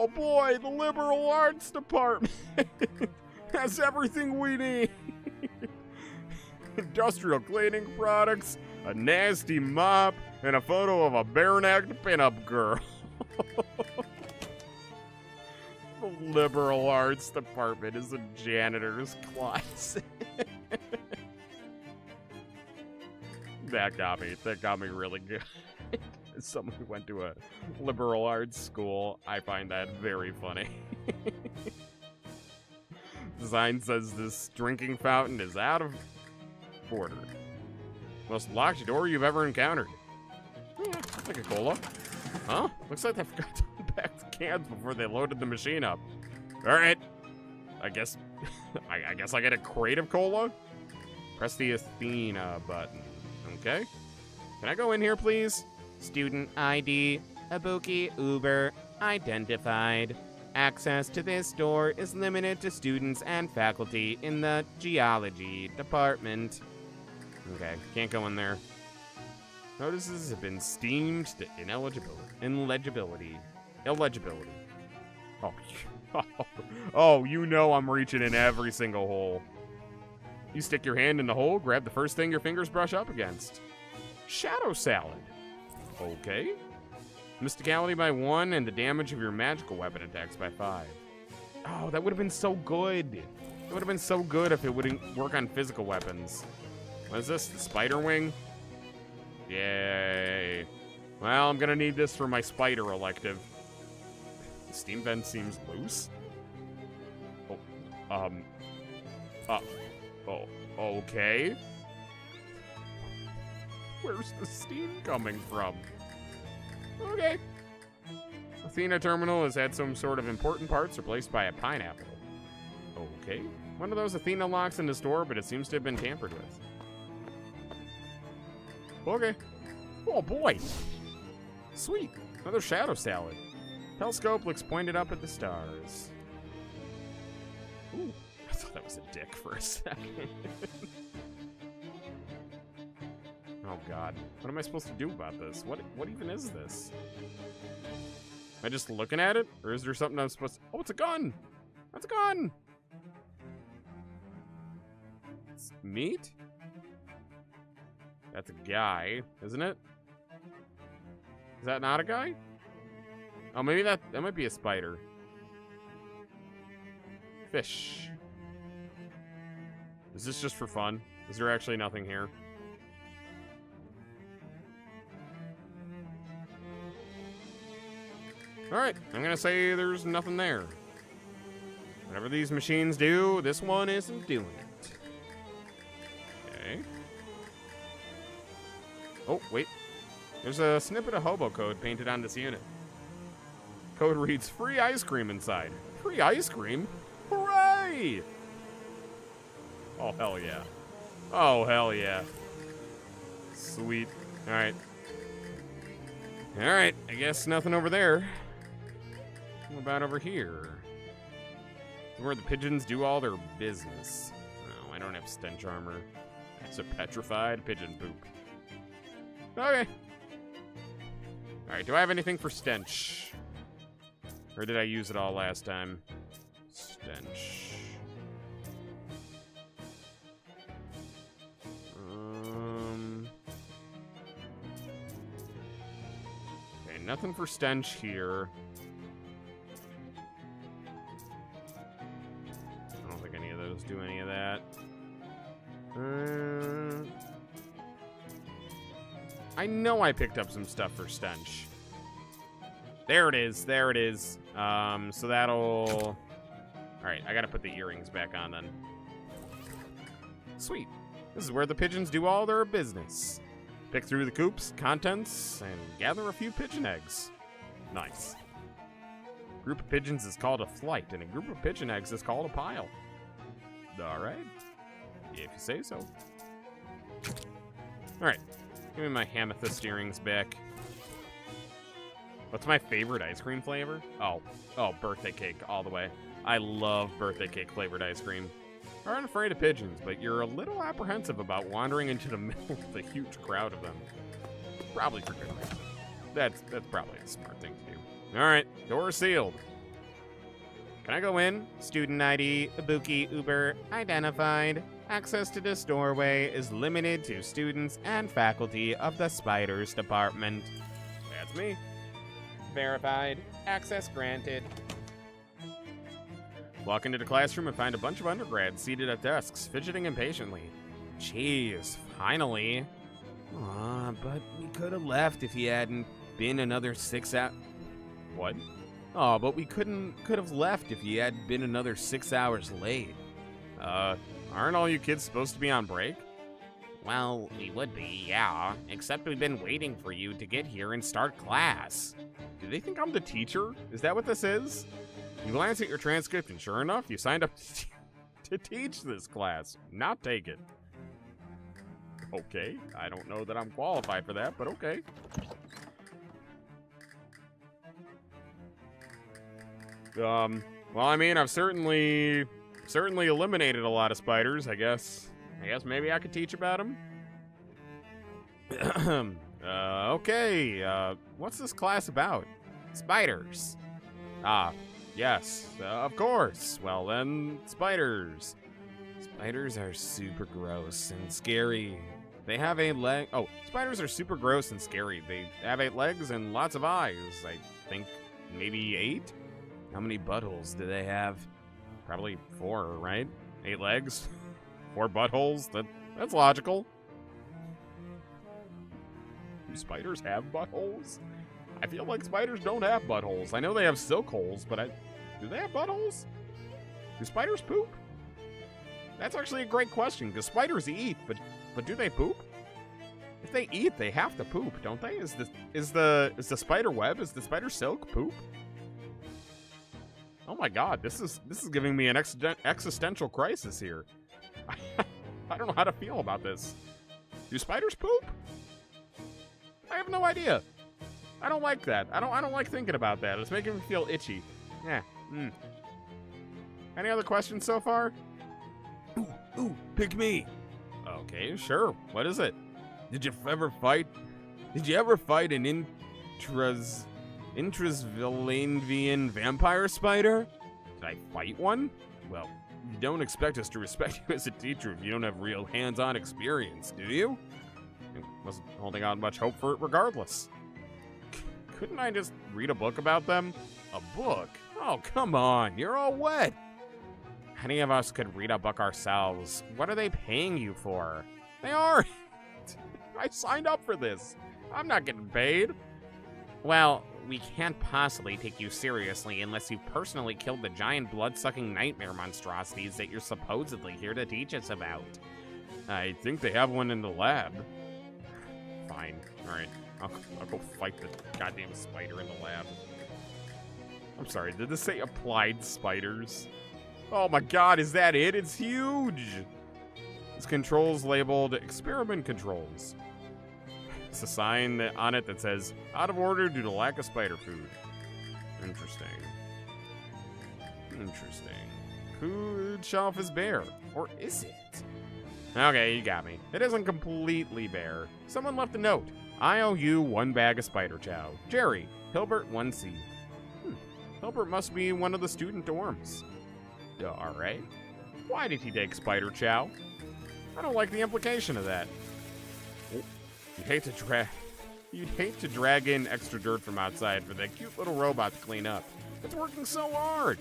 Oh boy, the liberal arts department has everything we need. Industrial cleaning products, a nasty mop, and a photo of a bare-necked pinup girl. The liberal arts department is a janitor's closet. That got me really good. As someone who went to a liberal arts school, I find that very funny. The sign says this drinking fountain is out of order. Most locked door you've ever encountered. Yeah, I'll take a cola. Huh? Looks like they forgot to unpack the cans before they loaded the machine up. Alright. I guess I get a crate of cola? Press the Athena button. Okay. Can I go in here, please? Student ID, Ibuki Uber, identified. Access to this door is limited to students and faculty in the geology department. Okay, can't go in there. Notices have been steamed to illegibility. Oh, oh, you know I'm reaching in every single hole. You stick your hand in the hole, grab the first thing your fingers brush up against. Shadow salad. Okay. Mysticality by 1 and the damage of your magical weapon attacks by 5. Oh, that would have been so good. It would have been so good if it wouldn't work on physical weapons. What is this? The spider wing? Yay. Well, I'm gonna need this for my spider elective. The steam vent seems loose. Oh, okay. Where's the steam coming from? Okay. Athena terminal has had some sort of important parts replaced by a pineapple. Okay. One of those Athena locks in the store, but it seems to have been tampered with. Okay. Oh boy. Sweet. Another shadow salad. Telescope looks pointed up at the stars. Ooh. I thought that was a dick for a second. Oh god. What am I supposed to do about this? What even is this? Am I just looking at it? Or is there something I'm supposed to... Oh, it's a gun! That's a gun! It's meat? That's a guy, isn't it? Is that not a guy? Oh, maybe that might be a spider. Fish. Is this just for fun? Is there actually nothing here? Alright, I'm gonna say there's nothing there. Whatever these machines do, this one isn't doing it. Okay. Oh, wait. There's a snippet of hobo code painted on this unit. Code reads, free ice cream inside. Free ice cream? Hooray! Oh, hell yeah. Oh, hell yeah. Sweet. Alright. Alright, I guess nothing over there. What about over here? Where the pigeons do all their business. No, I don't have stench armor. It's a petrified pigeon poop. Okay. Alright, do I have anything for stench? Or did I use it all last time? Stench. Okay, nothing for stench here. I don't think any of those do any of that. I know I picked up some stuff for stench. There it is. There it is. So that'll... Alright, I gotta put the earrings back on then. Sweet. This is where the pigeons do all their business. Pick through the coop's contents and gather a few pigeon eggs. Nice. A group of pigeons is called a flight, and a group of pigeon eggs is called a pile. Alright. If you say so. Alright. Give me my amethyst earrings back. What's my favorite ice cream flavor? Oh, birthday cake all the way. I love birthday cake flavored ice cream. Aren't afraid of pigeons, but you're a little apprehensive about wandering into the middle of a huge crowd of them. Probably for good reason. That's probably a smart thing to do. All right, door sealed. Can I go in? Student ID, Ibuki Uber, identified. Access to this doorway is limited to students and faculty of the Spiders Department. That's me. Verified. Access granted. Walk into the classroom and find a bunch of undergrads seated at desks, fidgeting impatiently. Jeez, finally. Aw, but we could have left if he hadn't been another 6 hours. What? Oh, but we could have left if he hadn't been another 6 hours late. Aren't all you kids supposed to be on break? Well, we would be, yeah. Except we've been waiting for you to get here and start class. Do they think I'm the teacher? Is that what this is? You glance at your transcript and sure enough, you signed up to teach this class, not take it. Okay, I don't know that I'm qualified for that, but okay. Well, I mean, I've certainly eliminated a lot of spiders, I guess. Maybe I could teach about them. Okay, what's this class about? Spiders. Ah, yes, of course. Well then, spiders. Spiders are super gross and scary. They have 8 legs. Oh, spiders are super gross and scary. They have 8 legs and lots of eyes. I think maybe 8? How many buttholes do they have? Probably 4, right? 8 legs, 4 buttholes. That's logical. Do spiders have buttholes? I feel like spiders don't have buttholes. I know they have silk holes, but do they have buttholes? Do spiders poop? That's actually a great question, because spiders eat, but do they poop? If they eat, they have to poop, don't they? Is the spider web, is the spider silk poop? Oh my god, this is giving me an existential crisis here. I don't know how to feel about this. Do spiders poop? I have no idea. I don't like that. I don't like thinking about that. It's making me feel itchy. Yeah. Any other questions so far? Ooh, pick me. Okay, sure. What is it? Did you ever fight an Intrazvillanean vampire spider? Did I fight one? Well, you don't expect us to respect you as a teacher if you don't have real hands-on experience, do you? I wasn't holding out much hope for it regardless. Couldn't I just read a book about them? A book? Oh, come on, you're all wet. Any of us could read a book ourselves. What are they paying you for? They aren't. I signed up for this. I'm not getting paid. Well, we can't possibly take you seriously unless you personally killed the giant blood-sucking nightmare monstrosities that you're supposedly here to teach us about. I think they have one in the lab. Fine. Alright. I'll go fight the goddamn spider in the lab. I'm sorry, did this say applied spiders? Oh my god, is that it? It's huge! This control's labeled experiment controls. It's a sign on it that says, out of order due to lack of spider food. Interesting. Food shelf is bare. Or is it? Okay, you got me. It isn't completely bare. Someone left a note. I owe you 1 bag of spider chow. Jerry, Hilbert 1C. Hilbert must be one of the student dorms. Alright. Why did he take spider chow? I don't like the implication of that. Oh, you'd hate to drag in extra dirt from outside for that cute little robot to clean up. It's working so hard.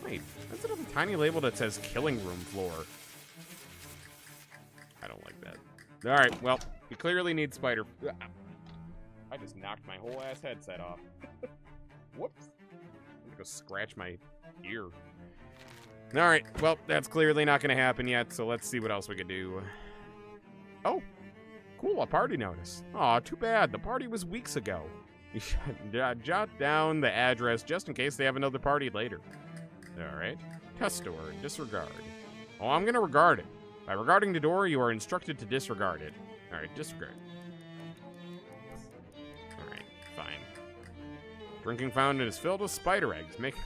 Wait, that's another tiny label that says killing room floor. I don't like that. Alright, well, you clearly need spider. I just knocked my whole ass headset off. Whoops. I'm gonna go scratch my ear. Alright, well, that's clearly not gonna happen yet, so let's see what else we could do. Oh, cool, a party notice. Aw, too bad, the party was weeks ago. You should jot down the address just in case they have another party later. Alright, test door, disregard. Oh, I'm gonna regard it. By regarding the door, you are instructed to disregard it. Alright, disregard. Alright, fine. Drinking fountain is filled with spider eggs, making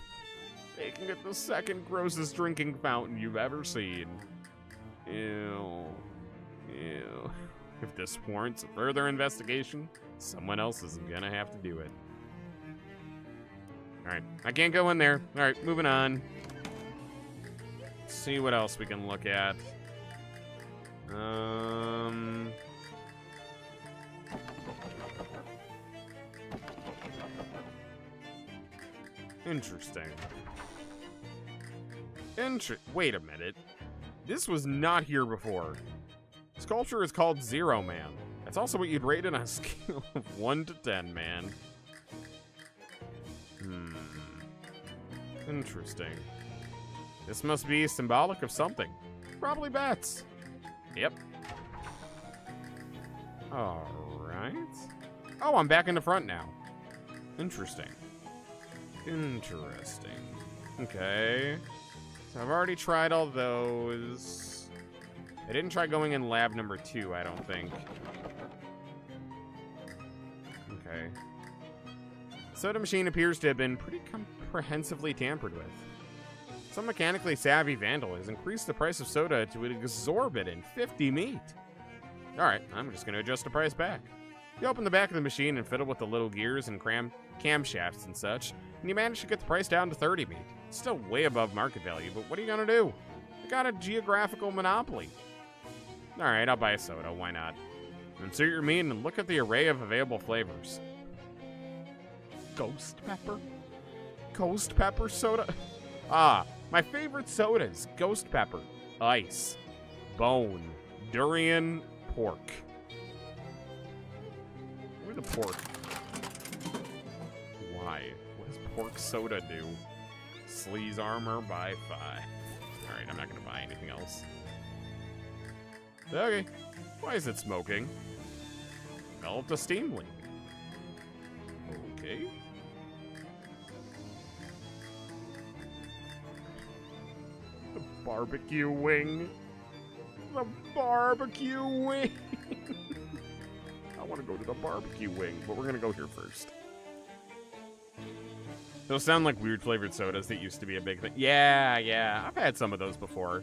it the second grossest drinking fountain you've ever seen. Ew. Ew. If this warrants a further investigation, someone else is gonna have to do it. Alright, I can't go in there. Alright, moving on. Let's see what else we can look at. Interesting. Wait a minute. This was not here before. Sculpture is called 0 Man. That's also what you'd rate on a scale of 1 to 10, man. Interesting. This must be symbolic of something. Probably bats. Yep. Alright. Oh, I'm back in the front now. Interesting. Interesting. Okay. So I've already tried all those. I didn't try going in lab number 2, I don't think. Okay. Soda machine appears to have been pretty comprehensively tampered with. Some mechanically savvy vandal has increased the price of soda to an exorbitant 50 meat. Alright, I'm just going to adjust the price back. You open the back of the machine and fiddle with the little gears and camshafts and such, and you manage to get the price down to 30 meat. It's still way above market value, but what are you going to do? You got a geographical monopoly. Alright, I'll buy a soda, why not? Insert your meat and look at the array of available flavors. Ghost pepper? Ghost pepper soda? Ah, my favorite sodas. Ghost pepper, ice, bone, durian, pork. Where's the pork? Why? What does pork soda do? Sleaze armor, buy 5. Alright, I'm not gonna buy anything else. Okay. Why is it smoking? Developed a steam leak. Okay. The barbecue wing. The barbecue wing. I want to go to the barbecue wing, but we're going to go here first. Those sound like weird flavored sodas that used to be a big thing. Yeah. I've had some of those before.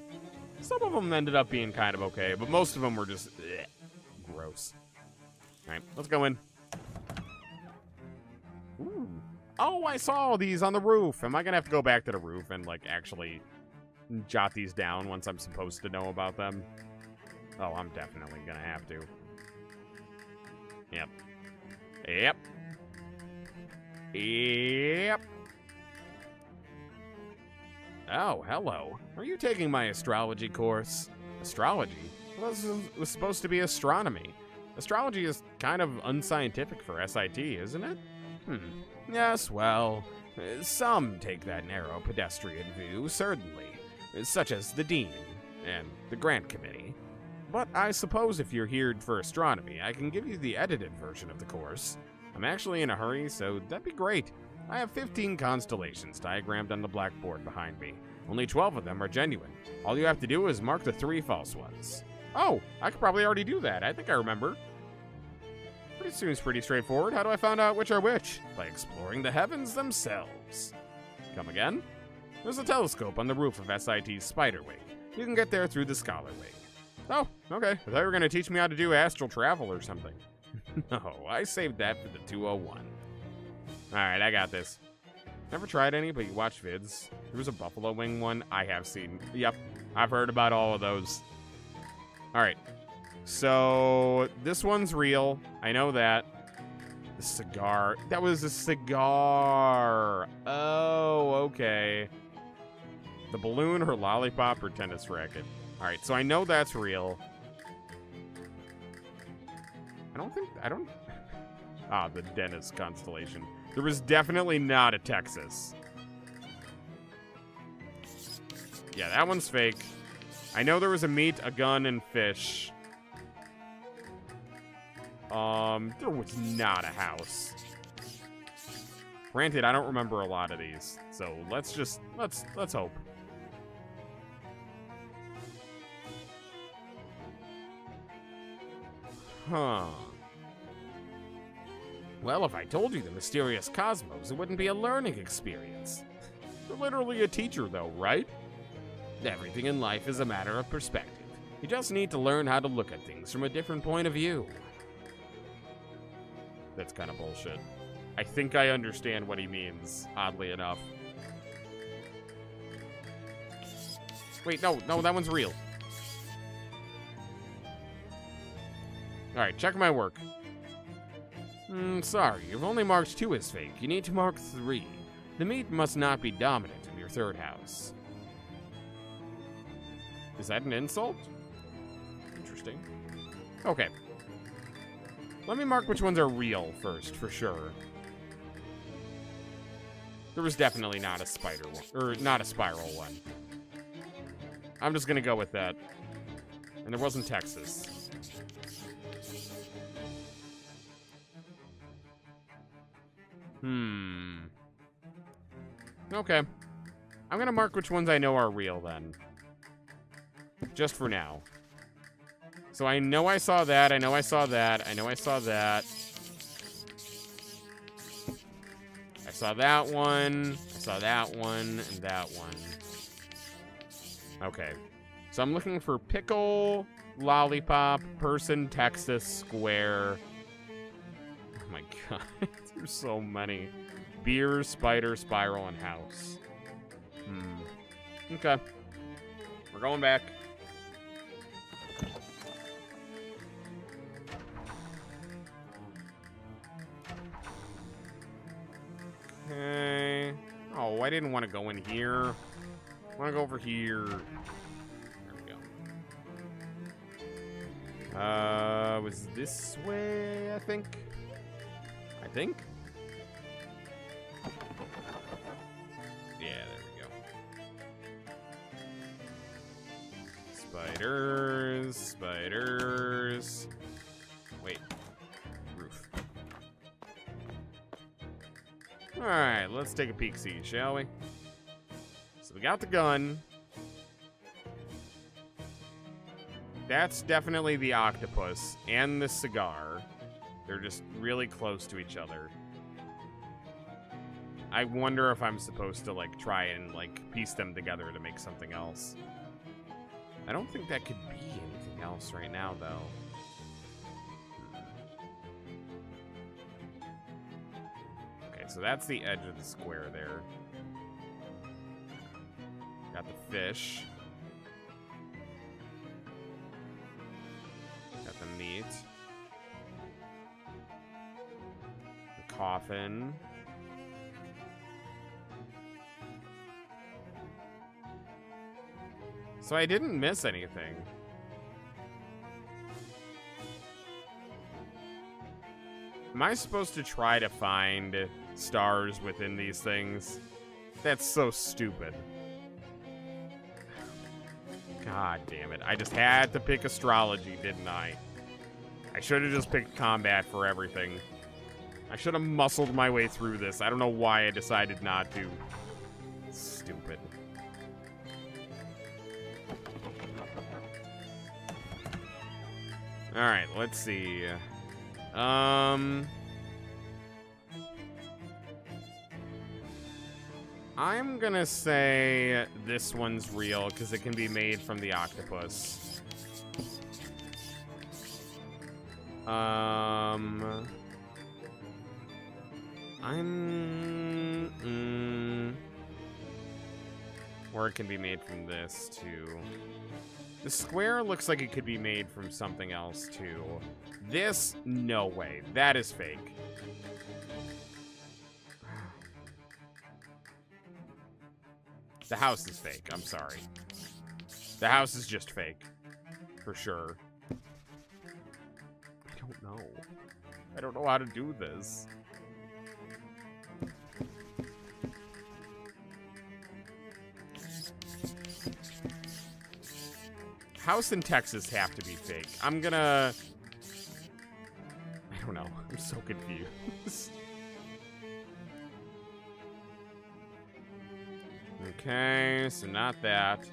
Some of them ended up being kind of okay, but most of them were just gross. All right, let's go in. Ooh. Oh, I saw all these on the roof. Am I going to have to go back to the roof and, like, actually jot these down once I'm supposed to know about them? Oh, I'm definitely going to have to. Yep. Yep. Yep. Oh, hello. Are you taking my astrology course? Astrology? Well, this was supposed to be astronomy. Astrology is kind of unscientific for S.I.T, isn't it? Yes, well, some take that narrow pedestrian view, certainly, such as the Dean and the Grant Committee. But I suppose if you're here for astronomy, I can give you the edited version of the course. I'm actually in a hurry, so that'd be great. I have 15 constellations diagrammed on the blackboard behind me. Only 12 of them are genuine. All you have to do is mark the 3 false ones. Oh, I could probably already do that. I think I remember. Seems pretty straightforward. How do I find out which are which? By exploring the heavens themselves. Come again? There's a telescope on the roof of S.I.T's Spider Wing. You can get there through the Scholar Wing. Oh, okay. I thought you were going to teach me how to do astral travel or something. No, I saved that for the 201. Alright, I got this. Never tried any, but you watch vids. There was a buffalo wing one I have seen. Yep, I've heard about all of those. Alright. So, this one's real. I know that. The cigar. That was a cigar. Oh, okay. The balloon or lollipop or tennis racket. Alright, so I know that's real. I don't... Ah, the Dennis constellation. There was definitely not a Texas. Yeah, that one's fake. I know there was a meat, a gun, and fish. There was not a house. Granted, I don't remember a lot of these, so let's hope. Huh. Well, if I told you the mysterious cosmos, it wouldn't be a learning experience. You're literally a teacher, though, right? Everything in life is a matter of perspective. You just need to learn how to look at things from a different point of view. That's kind of bullshit. I think I understand what he means, oddly enough. Wait, no, that one's real. Alright, check my work. Sorry, you've only marked 2 as fake. You need to mark 3. The meat must not be dominant in your 3rd house. Is that an insult? Interesting. Okay. Let me mark which ones are real first, for sure. There was definitely not a spider one, or not a spiral one. I'm just gonna go with that. And there wasn't Texas. Okay. I'm gonna mark which ones I know are real then. Just for now. So I know I saw that, I know I saw that, I know I saw that. I saw that one, I saw that one, and that one. Okay. So I'm looking for pickle, lollipop, person, Texas, square. Oh my god. There's so many. Beer, spider, spiral, and house. Okay. We're going back. Okay. Oh, I didn't want to go in here. I want to go over here. There we go. Was this way, I think? Yeah, there we go. Spiders. Wait. Roof. Alright, let's take a peek-see, shall we? So we got the gun. That's definitely the octopus and the cigar. They're just really close to each other. I wonder if I'm supposed to, like, try and, like, piece them together to make something else. I don't think that could be anything else right now, though. Okay, so that's the edge of the square there. Got the fish. Got the meat. The coffin. So I didn't miss anything. Am I supposed to try to find stars within these things? That's so stupid. God damn it. I just had to pick astrology, didn't I? I should have just picked combat for everything. I should have muscled my way through this. I don't know why I decided not to. Stupid. Alright, let's see. I'm gonna say this one's real because it can be made from the octopus. Or it can be made from this too. The square looks like it could be made from something else, too. This, no way. That is fake. The house is fake. I'm sorry. The house is just fake. For sure. I don't know. I don't know how to do this. House in Texas have to be fake. I'm gonna... I don't know. I'm so confused. Okay, so not that.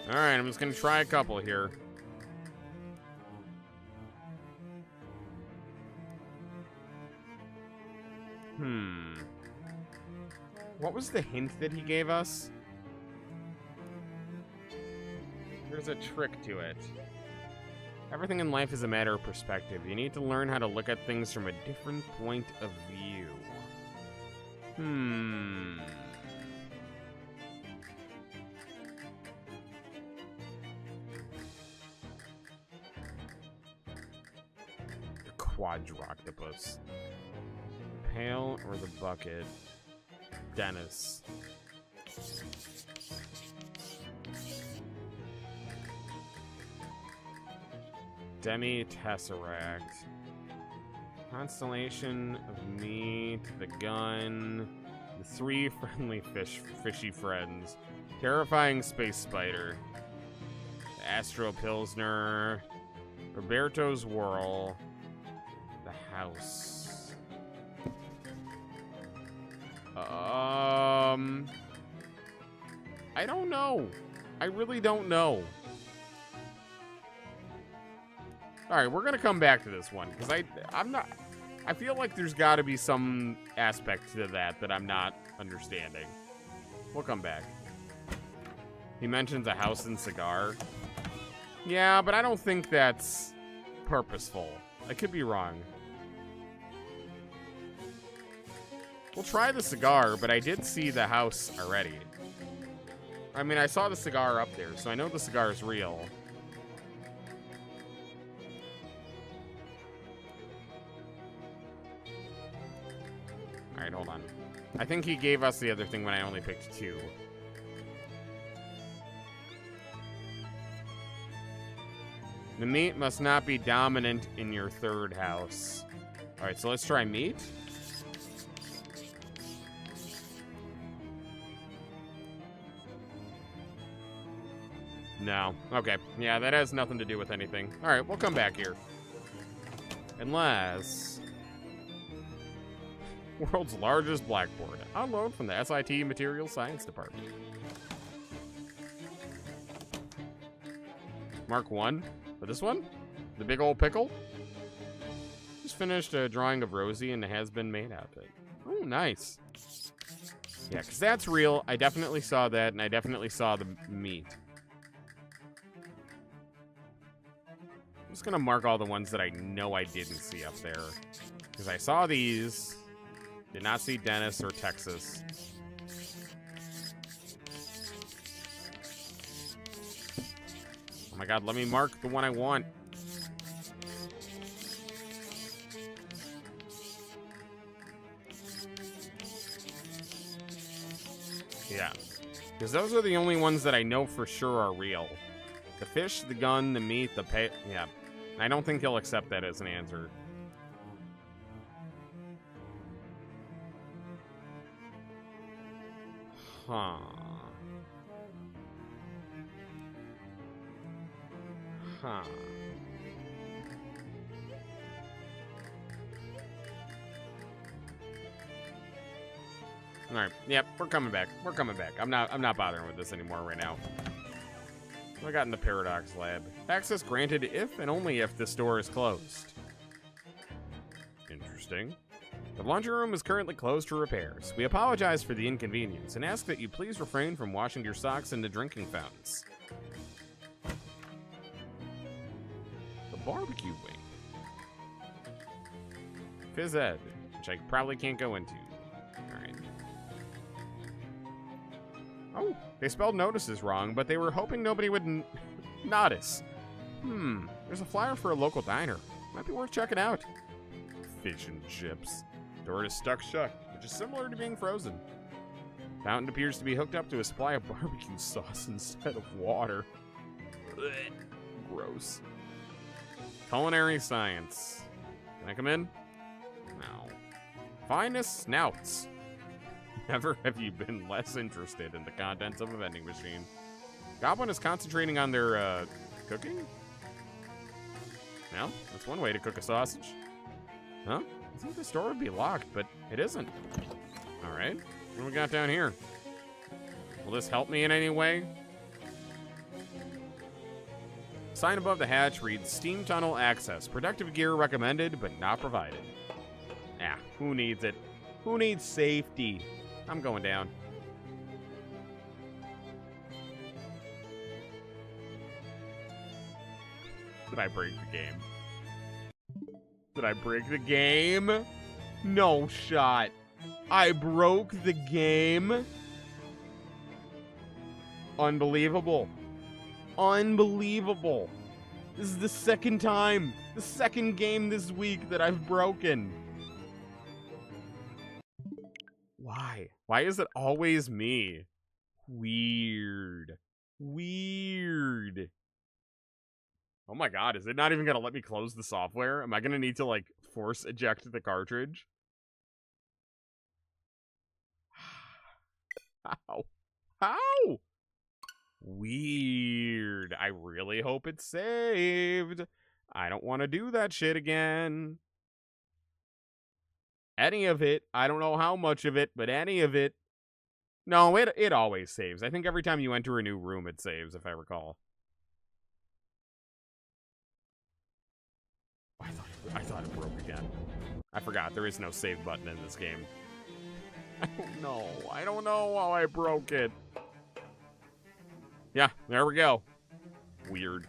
Alright, I'm just gonna try a couple here. What was the hint that he gave us? There's a trick to it. Everything in life is a matter of perspective. You need to learn how to look at things from a different point of view. The quadroctopus. Pail or the bucket? Dennis. Demi-Tesseract. Constellation of meat, the gun, the 3 friendly fishy friends, terrifying space spider, the Astro Pilsner, Roberto's Whirl, the house. I don't know. I really don't know. All right, we're gonna come back to this one because I feel like there's got to be some aspect to that I'm not understanding. We'll come back. He mentions a house and cigar. Yeah, but I don't think that's purposeful. I could be wrong. We'll try the cigar, but I did see the house already. I mean, I saw the cigar up there, so I know the cigar is real. Alright, hold on. I think he gave us the other thing when I only picked 2. The meat must not be dominant in your 3rd house. Alright, so let's try meat. No. Okay. Yeah, that has nothing to do with anything. Alright, we'll come back here. Unless... World's largest blackboard. On loan from the S.I.T. Material Science Department. Mark 1. For this one? The big old pickle? Just finished a drawing of Rosie in the has-been made outfit. Oh, nice. Yeah, because that's real. I definitely saw that, and I definitely saw the meat. I'm just going to mark all the ones that I know I didn't see up there. Because I saw these... Did not see Dennis or Texas. Oh my god, let me mark the one I want. Yeah. Because those are the only ones that I know for sure are real. The fish, the gun, the meat, the pay... Yeah. I don't think he'll accept that as an answer. Huh. Huh. All right. Yep, we're coming back. We're coming back. I'm not bothering with this anymore right now. I got in the Paradox Lab. Access granted if and only if the store is closed. Interesting. The laundry room is currently closed for repairs. We apologize for the inconvenience and ask that you please refrain from washing your socks into drinking fountains. The barbecue wing. Phys Ed, which I probably can't go into. Alright. Oh, they spelled notices wrong, but they were hoping nobody would notice. There's a flyer for a local diner. Might be worth checking out. Fish and chips. Door is stuck shut, which is similar to being frozen. Fountain appears to be hooked up to a supply of barbecue sauce instead of water. Blech. Gross. Culinary science. Can I come in? No. Finest snouts. Never have you been less interested in the contents of a vending machine. Goblin is concentrating on their, cooking? No, that's one way to cook a sausage. Huh? I think the store would be locked, but it isn't. Alright. What do we got down here? Will this help me in any way? Sign above the hatch reads Steam Tunnel Access. Protective gear recommended, but not provided. Nah, who needs it? Who needs safety? I'm going down. Did I break the game? Did I break the game? No shot. I broke the game? Unbelievable. Unbelievable. This is the second time, the second game this week that I've broken. Why? Why is it always me? Weird. Weird. Oh my god, is it not even gonna let me close the software? Am I gonna need to, like, force eject the cartridge? How? How? Weird. I really hope it's saved. I don't want to do that shit again. Any of it. I don't know how much of it, but any of it. No, it always saves. I think every time you enter a new room, it saves, if I recall. I thought it broke again. I forgot. There is no save button in this game. I don't know. I don't know how I broke it. Yeah, there we go. Weird.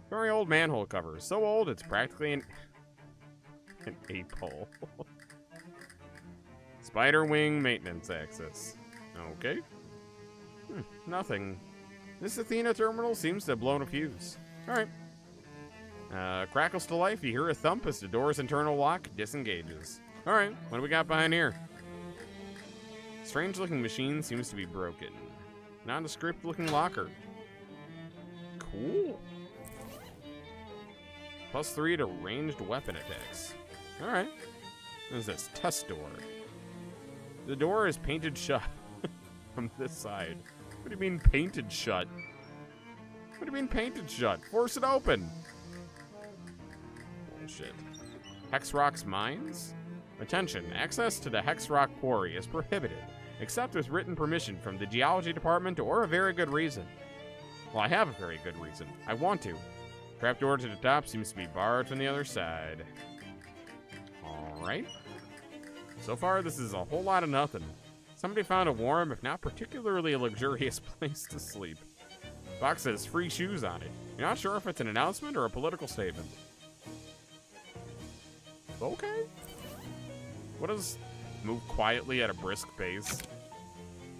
Very old manhole cover. So old, it's practically an 8-hole. Spider wing maintenance access. Okay. Nothing. This Athena terminal seems to have blown a fuse. Alright. Crackles to life. You hear a thump as the door's internal lock disengages. Alright, what do we got behind here? Strange looking machine seems to be broken. Nondescript looking locker. Cool. +3 to ranged weapon attacks. Alright. What is this? Test door. The door is painted shut from this side. What do you mean painted shut? What do you mean painted shut? Force it open. Bullshit. Hex Rock's mines? Attention, access to the Hex Rock quarry is prohibited, except with written permission from the geology department or a very good reason. Well, I have a very good reason. I want to. Trapdoor to the top seems to be barred from the other side. Alright. So far, this is a whole lot of nothing. Somebody found a warm, if not particularly luxurious place to sleep. Box says free shoes on it. You're not sure if it's an announcement or a political statement. Okay. What does move quietly at a brisk pace?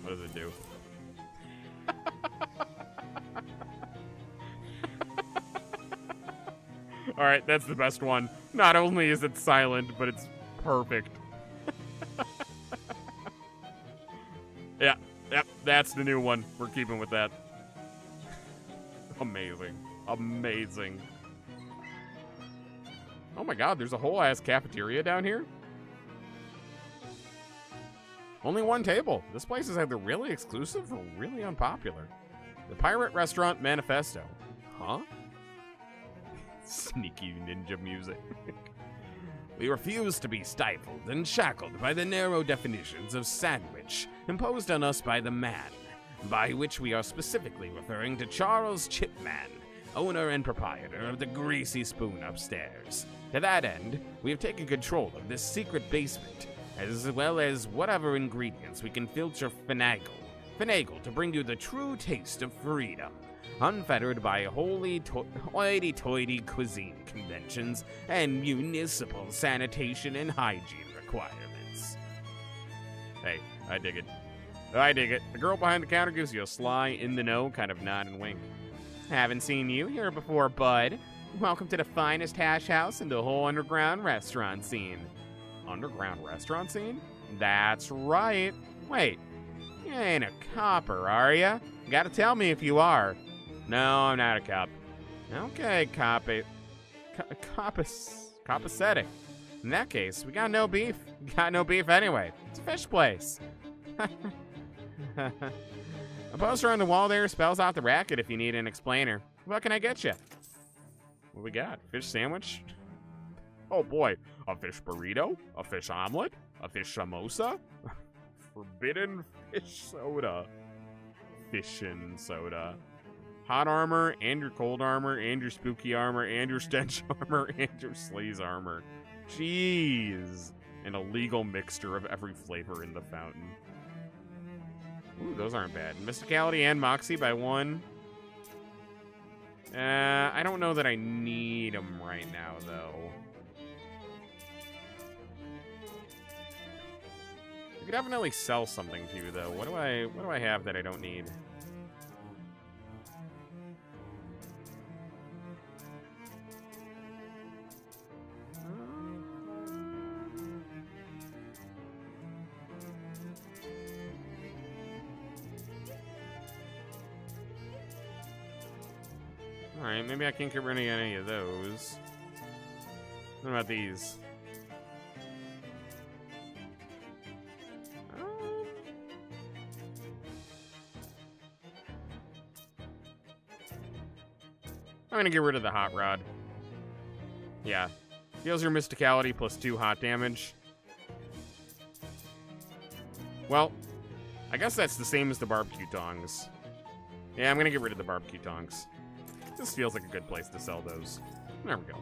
What does it do? Alright, that's the best one. Not only is it silent, but it's perfect. Yep, that's the new one. We're keeping with that. Amazing. Amazing. Oh my god, there's a whole ass cafeteria down here? Only one table. This place is either really exclusive or really unpopular. The Pirate Restaurant Manifesto. Huh? Sneaky ninja music. We refuse to be stifled and shackled by the narrow definitions of sandwich imposed on us by the man, by which we are specifically referring to Charles Chipman, owner and proprietor of the Greasy Spoon upstairs. To that end, we have taken control of this secret basement, as well as whatever ingredients we can filter finagle to bring you the true taste of freedom, unfettered by hoity-toity cuisine conventions and municipal sanitation and hygiene requirements. Hey, I dig it. I dig it. The girl behind the counter gives you a sly, in-the-know kind of nod and wink. Haven't seen you here before, bud. Welcome to the finest hash house in the whole underground restaurant scene. Underground restaurant scene? That's right. Wait, you ain't a copper, are ya? You gotta tell me if you are. No, I'm not a cop. Okay, copacetic. In that case, we got no beef. Got no beef anyway. It's a fish place. A poster on the wall there spells out the racket if you need an explainer. What can I get you? What we got? Fish sandwich? Oh boy, a fish burrito? A fish omelet? A fish samosa? Forbidden fish soda. Fishin' soda. Hot armor, and your cold armor, and your spooky armor, and your stench armor, and your sleaze armor. Jeez. An illegal mixture of every flavor in the fountain. Ooh, those aren't bad. Mysticality and Moxie by 1. I don't know that I need them right now, though. I could definitely sell something to you, though. What do I have that I don't need? Alright, maybe I can't get rid of any of those. What about these? I'm gonna get rid of the hot rod. Yeah. Deals your mysticality plus 2 hot damage. Well, I guess that's the same as the barbecue tongs. Yeah, I'm gonna get rid of the barbecue tongs. This feels like a good place to sell those. There we go.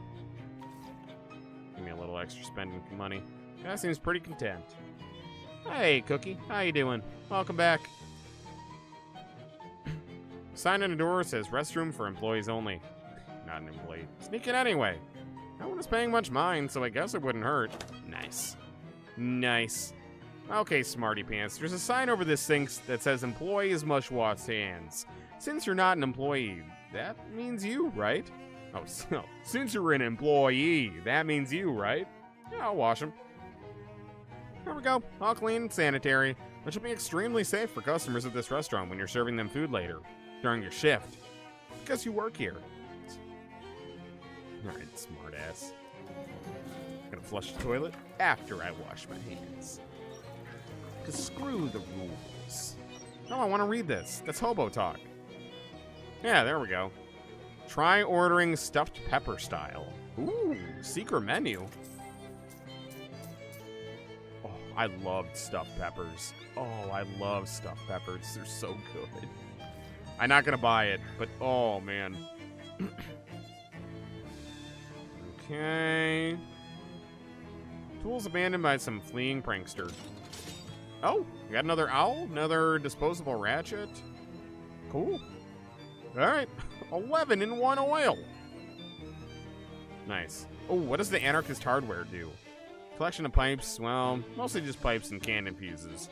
Give me a little extra spending money. That seems pretty content. Hey, Cookie. How you doing? Welcome back. Sign on the door says restroom for employees only. Not an employee. Sneak in anyway. No one is paying much mind, so I guess it wouldn't hurt. Nice. Nice. Okay, smarty pants. There's a sign over this thing that says employees must wash hands. Since you're not an employee, that means you, right? Oh, so since you're an employee, that means you, right? Yeah, I'll wash them. There we go. All clean and sanitary, which will be extremely safe for customers at this restaurant when you're serving them food later, during your shift. Because you work here. Alright, smartass. Gonna flush the toilet after I wash my hands. Cause screw the rules. No, I want to read this. That's hobo talk. Yeah, there we go. Try ordering stuffed pepper style. Ooh, secret menu. Oh, I loved stuffed peppers. Oh, I love stuffed peppers. They're so good. I'm not gonna buy it, but oh man. Okay. Tools abandoned by some fleeing prankster. Oh, we got another owl, another disposable ratchet. Cool. All right, 11 in 1 oil. Nice. Oh, what does the anarchist hardware do? Collection of pipes, well, mostly just pipes and cannon fuses.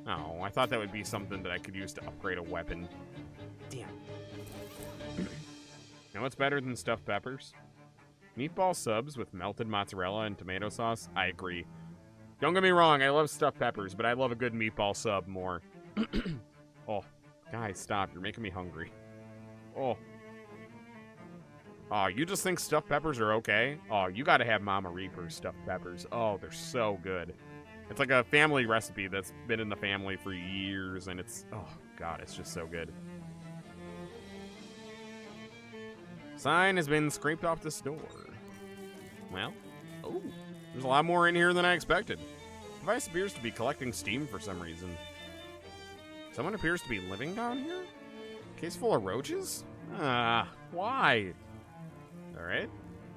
Oh, I thought that would be something that I could use to upgrade a weapon. Damn. Now what's better than stuffed peppers? Meatball subs with melted mozzarella and tomato sauce? I agree. Don't get me wrong, I love stuffed peppers, but I love a good meatball sub more. Oh, guys, stop. You're making me hungry. Oh. Oh, you just think stuffed peppers are okay? Oh, you gotta have Mama Reaper's stuffed peppers. Oh, they're so good. It's like a family recipe that's been in the family for years, and it's... Oh, God, it's just so good. Sign has been scraped off the store. Well, oh, there's a lot more in here than I expected. The device appears to be collecting steam for some reason. Someone appears to be living down here? Case full of roaches? Ah, why? Alright.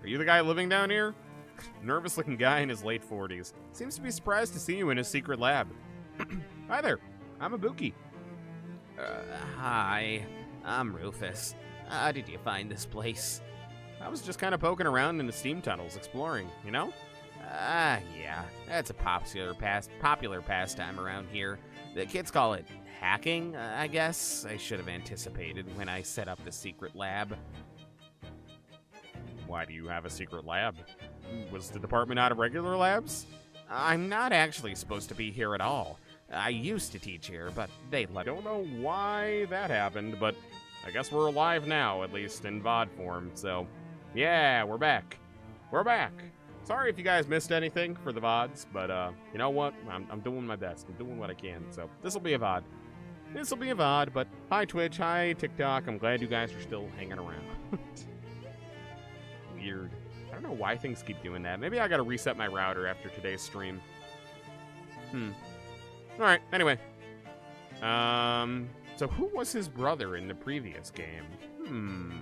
Are you the guy living down here? Nervous looking guy in his late 40s. Seems to be surprised to see you in his secret lab. Hi there. I'm Ibuki. Hi. I'm Rufus. How did you find this place? I was just kind of poking around in the steam tunnels, exploring, you know? Yeah. That's a popular pastime around here. The kids call it hacking, I guess. I should have anticipated when I set up the secret lab. Why do you have a secret lab? Was the department out of regular labs? I'm not actually supposed to be here at all. I used to teach here, but they let me. Don't know why that happened, but I guess we're alive now, at least in VOD form, so... Yeah, we're back. We're back. Sorry if you guys missed anything for the VODs, but you know what? I'm doing my best. I'm doing what I can, so this will be a VOD. This will be a VOD, but hi Twitch, hi TikTok. I'm glad you guys are still hanging around. Weird. I don't know why things keep doing that. Maybe I gotta reset my router after today's stream. Alright, anyway. So who was his brother in the previous game?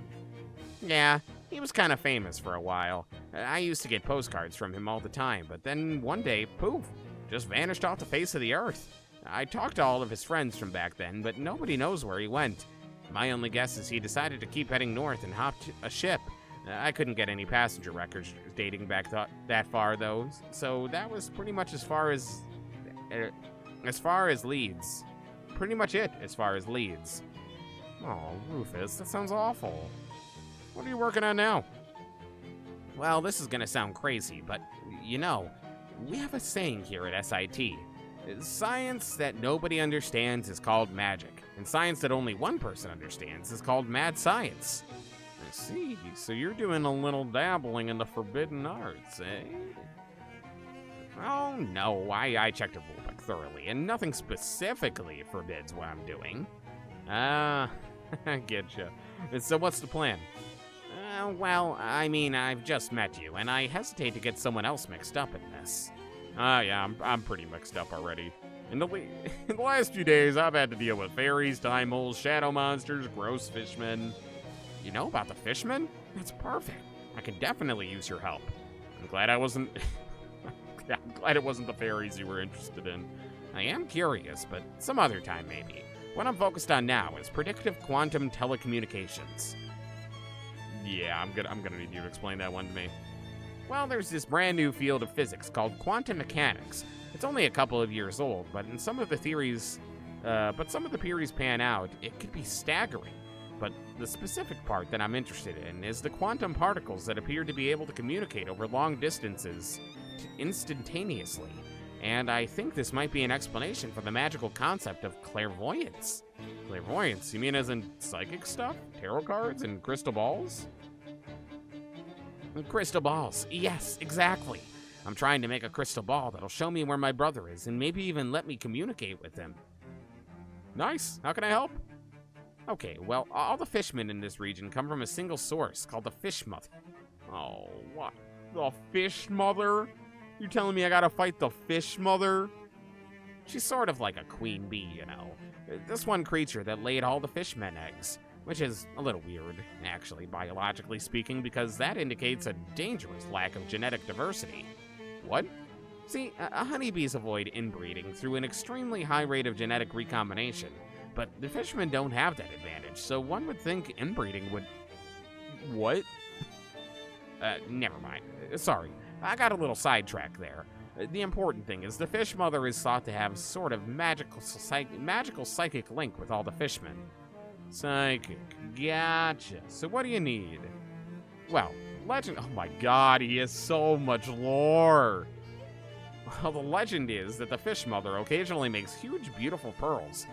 Yeah, he was kind of famous for a while. I used to get postcards from him all the time, but then one day, poof, just vanished off the face of the earth. I talked to all of his friends from back then, but nobody knows where he went. My only guess is he decided to keep heading north and hopped a ship. I couldn't get any passenger records dating back that far, though, so that was pretty much as far as leads. Pretty much it as far as leads. Oh, Rufus, that sounds awful. What are you working on now? Well, this is gonna sound crazy, but, you know, we have a saying here at S.I.T. Science that nobody understands is called magic, and science that only one person understands is called mad science. I see, so you're doing a little dabbling in the forbidden arts, eh? Oh, no, I checked the rulebook thoroughly, and nothing specifically forbids what I'm doing. I getcha. So what's the plan? Well, I mean, I've just met you, and I hesitate to get someone else mixed up in this. Yeah, I'm pretty mixed up already. In the last few days, I've had to deal with fairies, time holes, shadow monsters, gross fishmen. You know about the fishmen? That's perfect. I can definitely use your help. I'm glad I wasn't... I'm glad it wasn't the fairies you were interested in. I am curious, but some other time maybe. What I'm focused on now is predictive quantum telecommunications. Yeah, I'm gonna need you to explain that one to me. Well, there's this brand new field of physics called quantum mechanics. It's only a couple of years old, but some of the theories pan out, it could be staggering. But the specific part that I'm interested in is the quantum particles that appear to be able to communicate over long distances instantaneously. And I think this might be an explanation for the magical concept of clairvoyance. Clairvoyance? You mean as in psychic stuff? Tarot cards and crystal balls? Crystal balls, yes, exactly. I'm trying to make a crystal ball that'll show me where my brother is and maybe even let me communicate with him. Nice. How can I help? Okay, well, all the fishmen in this region come from a single source called the Fish Mother. Oh, what? The Fish Mother? You telling me I gotta fight the Fish Mother? She's sort of like a queen bee, you know. This one creature that laid all the fishmen eggs, which is a little weird, actually, biologically speaking, because that indicates a dangerous lack of genetic diversity. What? See, honeybees avoid inbreeding through an extremely high rate of genetic recombination, but the fishmen don't have that advantage, so one would think inbreeding would... What? Never mind. Sorry, I got a little sidetracked there. The important thing is the Fish Mother is thought to have sort of magical psychic link with all the fishmen. Psychic. Gotcha. So what do you need? Well, legend... Oh my god, he has so much lore. Well, the legend is that the Fish Mother occasionally makes huge, beautiful pearls.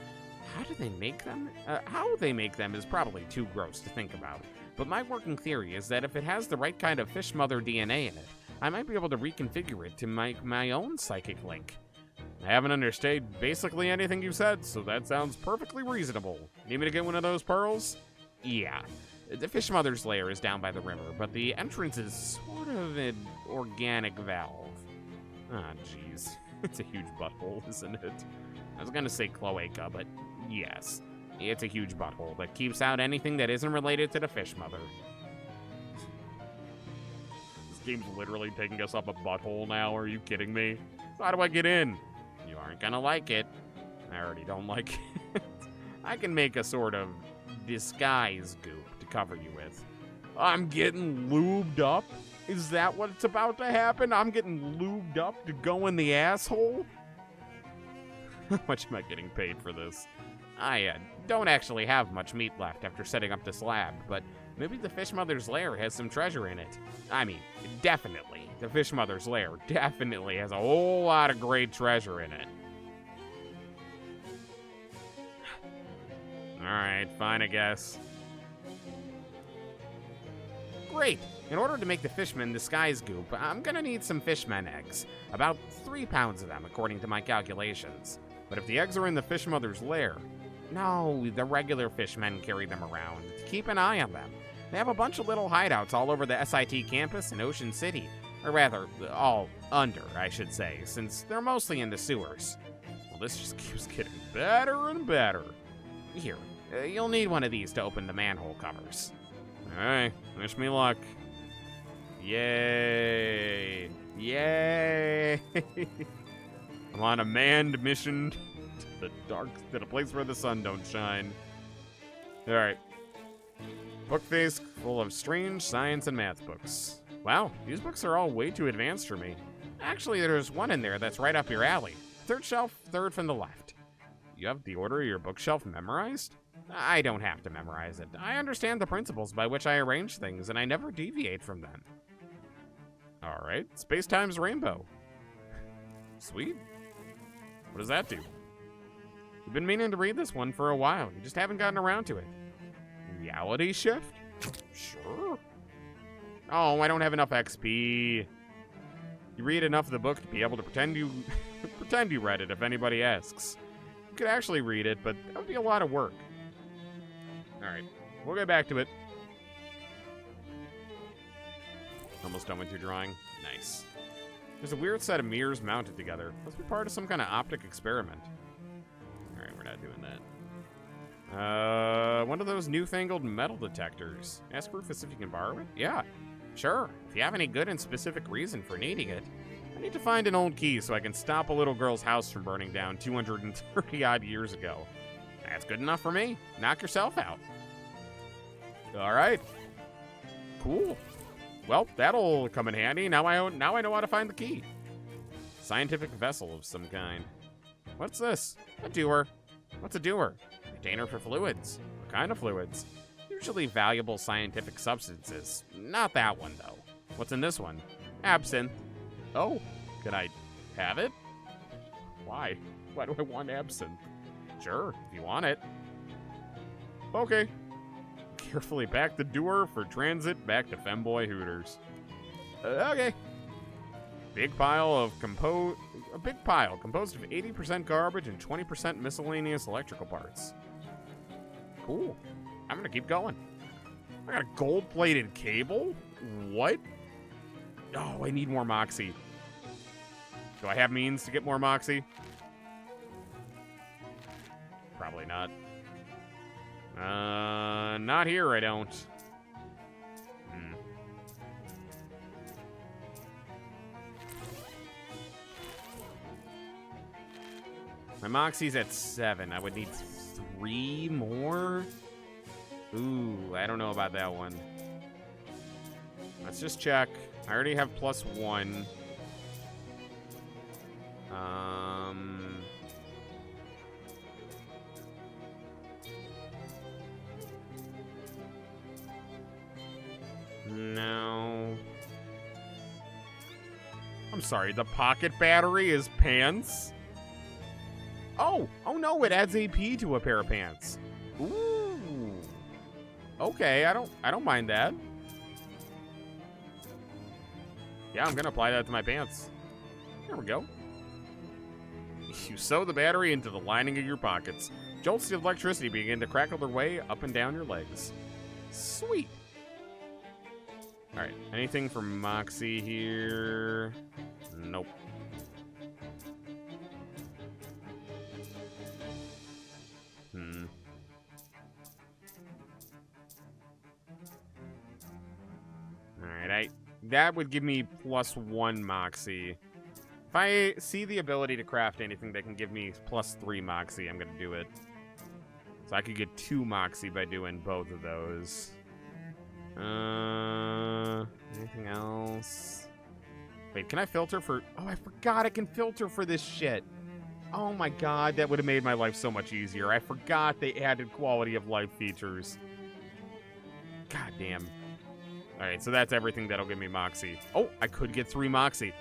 How do they make them? How they make them is probably too gross to think about. But my working theory is that if it has the right kind of Fish Mother DNA in it, I might be able to reconfigure it to make my own psychic link. I haven't understood basically anything you said, so that sounds perfectly reasonable. Need me to get one of those pearls? Yeah. The Fish Mother's lair is down by the river, but the entrance is sort of an organic valve. Ah, jeez. It's a huge butthole, isn't it? I was gonna say cloaca, but yes. It's a huge butthole that keeps out anything that isn't related to the Fish Mother. This game's literally taking us up a butthole now, are you kidding me? How do I get in? You aren't gonna like it. I already don't like it. I can make a sort of disguise goop to cover you with. I'm getting lubed up? Is that what's about to happen? I'm getting lubed up to go in the asshole? How much am I getting paid for this? I don't actually have much meat left after setting up this lab, but maybe the Fish Mother's lair has some treasure in it. I mean, definitely. The Fish Mother's lair definitely has a whole lot of great treasure in it. Alright, fine, I guess. Great! In order to make the fishman disguise goop, I'm gonna need some fishman eggs. About 3 pounds of them, according to my calculations. But if the eggs are in the Fish Mother's lair... No, the regular fishmen carry them around. Keep an eye on them. They have a bunch of little hideouts all over the S.I.T. campus in Ocean City. Or rather, all under, I should say, since they're mostly in the sewers. Well, this just keeps getting better and better. Here, you'll need one of these to open the manhole covers. Alright, wish me luck. Yay! Yay! I'm on a manned mission to the dark, to the place where the sun don't shine. Alright. Bookcase full of strange science and math books. Wow, these books are all way too advanced for me. Actually, there's one in there that's right up your alley. Third shelf, third from the left. You have the order of your bookshelf memorized? I don't have to memorize it. I understand the principles by which I arrange things, and I never deviate from them. Alright, Space-Time's Rainbow. Sweet. What does that do? You've been meaning to read this one for a while. You just haven't gotten around to it. Reality shift? Sure. Oh, I don't have enough XP. You read enough of the book to be able to pretend you pretend you read it if anybody asks. You could actually read it, but that would be a lot of work. Alright, we'll get back to it. Almost done with your drawing. Nice. There's a weird set of mirrors mounted together. Must be part of some kind of optic experiment. Alright, we're not doing that. One of those newfangled metal detectors. Ask Rufus if you can borrow it? Yeah, sure. If you have any good and specific reason for needing it. I need to find an old key so I can stop a little girl's house from burning down 230 odd years ago. That's good enough for me. Knock yourself out. Alright. Cool. Well, that'll come in handy. Now I know how to find the key. Scientific vessel of some kind. What's this? A dewar. What's a dewar? Container for fluids. What kind of fluids? Usually valuable scientific substances. Not that one, though. What's in this one? Absinthe. Oh, can I have it? Why? Why do I want absinthe? Sure, if you want it. Okay. Carefully pack the dewar for transit back to Femboy Hooters. Okay. A big pile composed of 80% garbage and 20% miscellaneous electrical parts. Cool. I'm gonna keep going. I got a gold-plated cable? What? Oh, I need more Moxie. Do I have means to get more Moxie? Probably not. Not here, I don't. My Moxie's at 7. I would need 3 more? Ooh, I don't know about that one. Let's just check. I already have +1. No. I'm sorry, the pocket battery is pants? Oh no, it adds AP to a pair of pants. Ooh. Okay, I don't mind that. Yeah, I'm gonna apply that to my pants. There we go. You sew the battery into the lining of your pockets. Jolts of electricity begin to crackle their way up and down your legs. Sweet. Alright, anything for Moxie here? Nope. Alright, that would give me +1 Moxie. If I see the ability to craft anything that can give me +3 Moxie, I'm gonna do it. So I could get 2 Moxie by doing both of those. Anything else? Wait, can I filter for... Oh, I forgot I can filter for this shit. Oh my god, that would have made my life so much easier. I forgot they added quality of life features. God damn. Alright, so that's everything that'll give me Moxie. Oh, I could get 3 Moxie.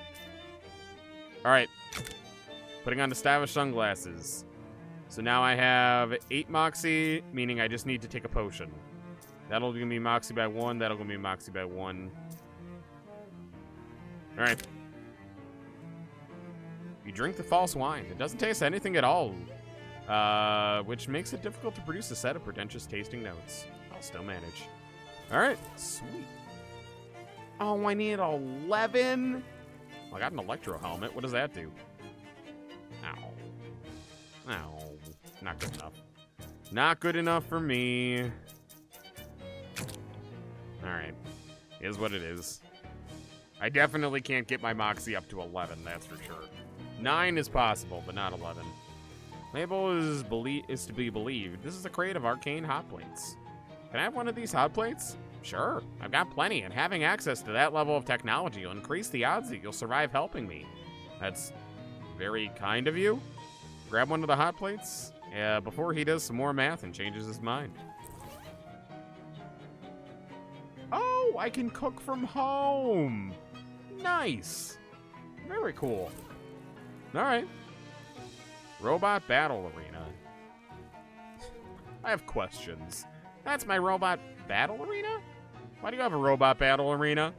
Alright. Putting on the stylish sunglasses. So now I have 8 Moxie, meaning I just need to take a potion. That'll give me Moxie by 1. That'll give me Moxie by 1. Alright. You drink the false wine. It doesn't taste anything at all. Which makes it difficult to produce a set of pretentious tasting notes. I'll still manage. Alright, sweet. Oh, I need 11? Well, I got an electro helmet. What does that do? Ow. Ow. Not good enough. Not good enough for me. Alright. Is what it is. I definitely can't get my Moxie up to 11, that's for sure. 9 is possible, but not 11. Label is to be believed. This is a crate of arcane hot plates. Can I have one of these hot plates? Sure, I've got plenty, and having access to that level of technology will increase the odds that you'll survive helping me. That's very kind of you. Grab one of the hot plates before he does some more math and changes his mind. Oh, I can cook from home. Nice. Very cool. All right. Robot Battle Arena. I have questions. That's my robot battle arena? Why do you have a robot battle arena?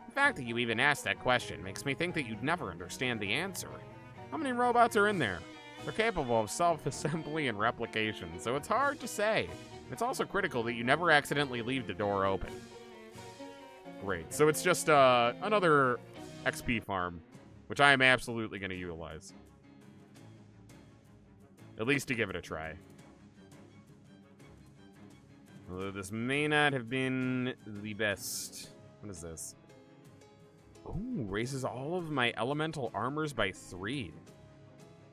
The fact that you even asked that question makes me think that you'd never understand the answer. How many robots are in there? They're capable of self-assembly and replication, so it's hard to say. It's also critical that you never accidentally leave the door open. Great, so it's just another XP farm, which I am absolutely going to utilize. At least to give it a try. Although this may not have been the best. What is this? Ooh, raises all of my elemental armors by 3.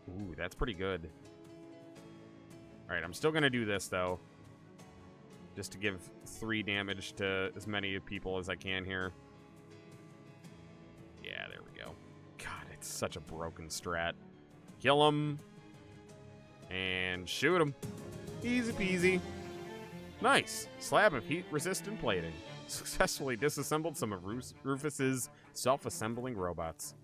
Ooh, that's pretty good. Alright, I'm still going to do this, though. Just to give 3 damage to as many people as I can here. Yeah, there we go. God, it's such a broken strat. Kill him. And shoot him. Easy peasy. Nice. Slab of heat-resistant plating. Successfully disassembled some of Rufus's self-assembling robots.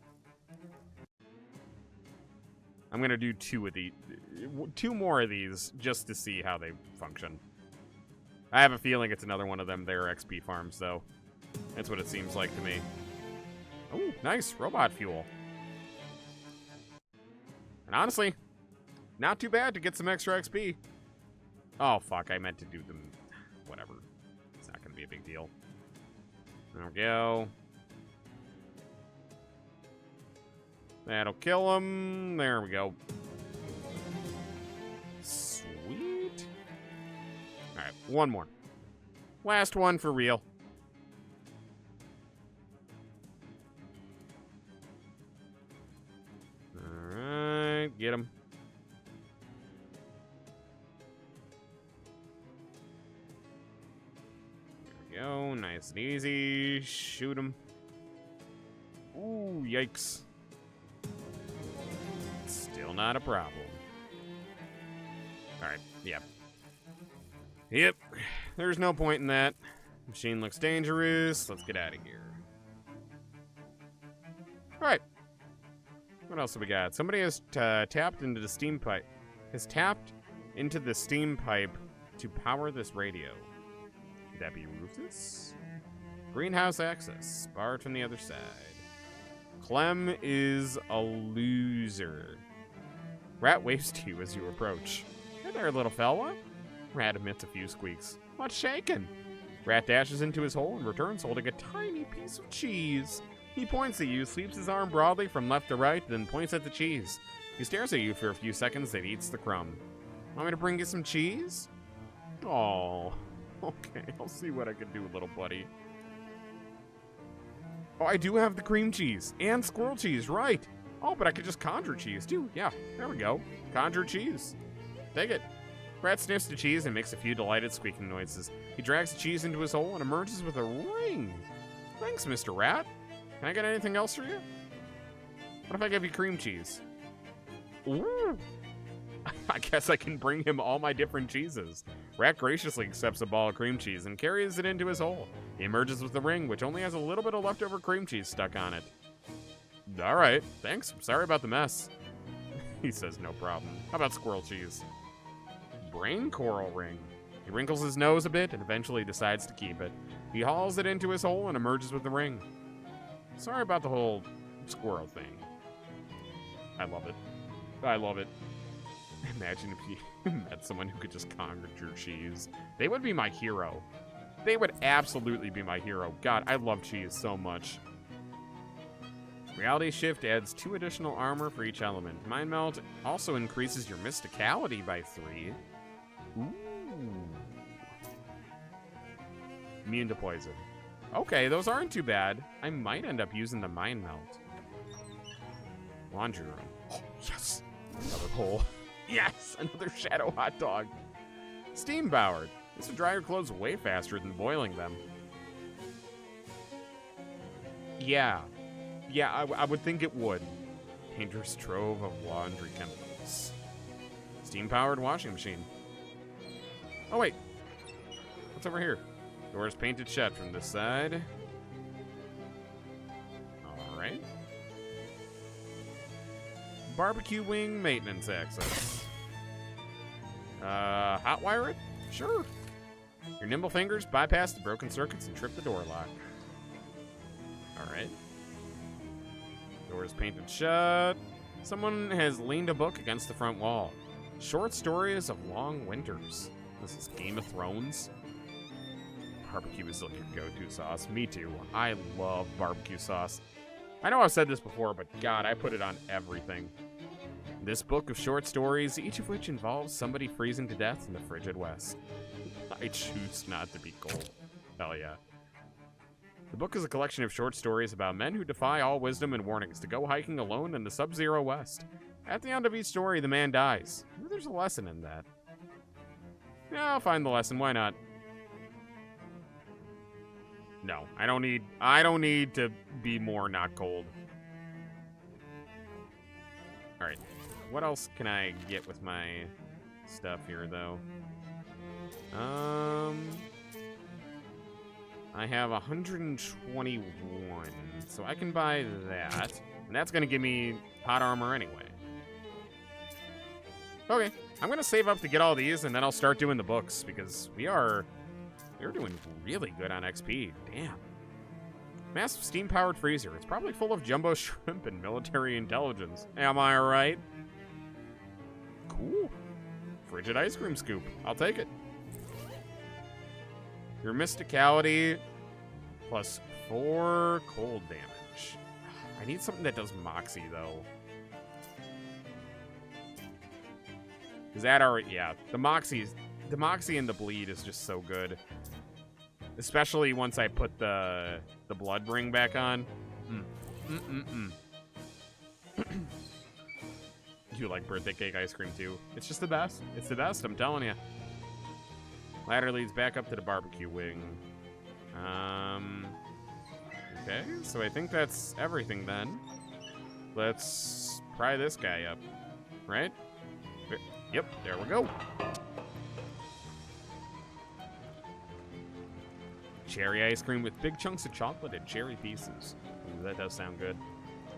I'm going to do 2 more of these just to see how they function. I have a feeling it's another one of them their XP farms, though. That's what it seems like to me. Oh, nice. Robot fuel. And honestly, not too bad to get some extra XP. Oh, fuck. I meant to do them. Whatever. It's not going to be a big deal. There we go. That'll kill him. There we go. Sweet. Alright, one more. Last one for real. Alright, get him. There we go, nice and easy. Shoot him. Ooh, yikes. Still not a problem. Alright, yep. Yep, there's no point in that. Machine looks dangerous. Let's get out of here. Alright. What else have we got? Somebody has tapped into the steam pipe. Has tapped into the steam pipe to power this radio. Could that be Rufus? Greenhouse access. Barred from the other side. Clem is a loser. Rat waves to you as you approach. Hey there, little fella. Rat emits a few squeaks. What's shaking? Rat dashes into his hole and returns holding a tiny piece of cheese. He points at you, sweeps his arm broadly from left to right, then points at the cheese. He stares at you for a few seconds, then eats the crumb. Want me to bring you some cheese? Oh, okay. I'll see what I can do, little buddy. Oh, I do have the cream cheese and squirrel cheese, right? Oh, but I could just conjure cheese, too. Yeah, there we go. Conjure cheese. Take it. Rat sniffs the cheese and makes a few delighted squeaking noises. He drags the cheese into his hole and emerges with a ring. Thanks, Mr. Rat. Can I get anything else for you? What if I give you cream cheese? Ooh. I guess I can bring him all my different cheeses. Rat graciously accepts a ball of cream cheese and carries it into his hole. He emerges with the ring, which only has a little bit of leftover cream cheese stuck on it. All right, thanks. I'm sorry about the mess. He says no problem. How about squirrel cheese? Brain coral ring. He wrinkles his nose a bit and eventually decides to keep it. He hauls it into his hole and emerges with the ring. Sorry about the whole squirrel thing. I love it. I love it. Imagine if you met someone who could just conjure cheese. They would be my hero. They would absolutely be my hero. God, I love cheese so much. Reality Shift adds 2 additional armor for each element. Mind Melt also increases your mysticality by 3. Ooh. Immune to poison. Okay, those aren't too bad. I might end up using the Mind Melt. Laundry room. Oh, yes! Another hole. Yes, another shadow hot dog. Steam powered. This would dry your clothes way faster than boiling them. Yeah. Yeah, I would think it would. Dangerous trove of laundry chemicals. Steam-powered washing machine. Oh, wait. What's over here? Doors painted shut from this side. All right. Barbecue wing maintenance access. Hotwire it? Sure. Your nimble fingers bypass the broken circuits and trip the door lock. All right. Doors painted shut. Someone has leaned a book against the front wall. Short stories of long winters. This is Game of Thrones. Barbecue is like your go-to sauce. Me too. I love barbecue sauce. I know I've said this before, but God, I put it on everything. This book of short stories, each of which involves somebody freezing to death in the frigid West. I choose not to be cold. Hell yeah. The book is a collection of short stories about men who defy all wisdom and warnings to go hiking alone in the sub-zero West. At the end of each story, the man dies. There's a lesson in that. Yeah, I'll find the lesson. Why not? No, I don't need to be more not cold. All right. What else can I get with my stuff here, though? I have 121, so I can buy that, and that's gonna give me hot armor anyway. Okay, I'm gonna save up to get all these, and then I'll start doing the books, because we're doing really good on XP. Damn. Massive steam-powered freezer. It's probably full of jumbo shrimp and military intelligence. Am I right? Cool. Frigid ice cream scoop. I'll take it. Your mysticality plus 4 cold damage. I need something that does Moxie, though. Is that alright? Yeah, the Moxie and the bleed is just so good. Especially once I put the blood ring back on. You like birthday cake ice cream too. It's just the best. It's the best, I'm telling you. Ladder leads back up to the barbecue wing. Okay, so I think that's everything then. Let's pry this guy up, right? Yep, there we go. Cherry ice cream with big chunks of chocolate and cherry pieces. Ooh, that does sound good.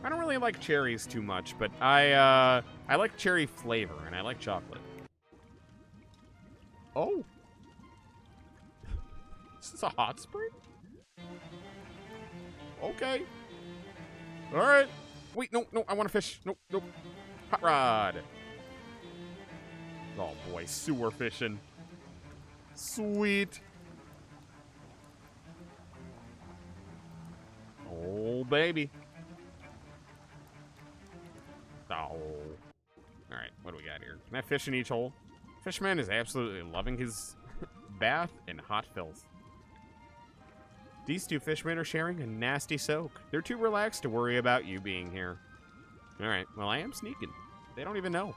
I don't really like cherries too much, but I like cherry flavor and I like chocolate. Oh. Is this a hot spring? Okay. All right. Wait, no, I want to fish. Nope. Hot rod. Oh boy, sewer fishing. Sweet. Oh, baby. Oh. All right, what do we got here? Can I fish in each hole? Fishman is absolutely loving his bath in hot filth. These two fishmen are sharing a nasty soak. They're too relaxed to worry about you being here. All right, well, I am sneaking. They don't even know.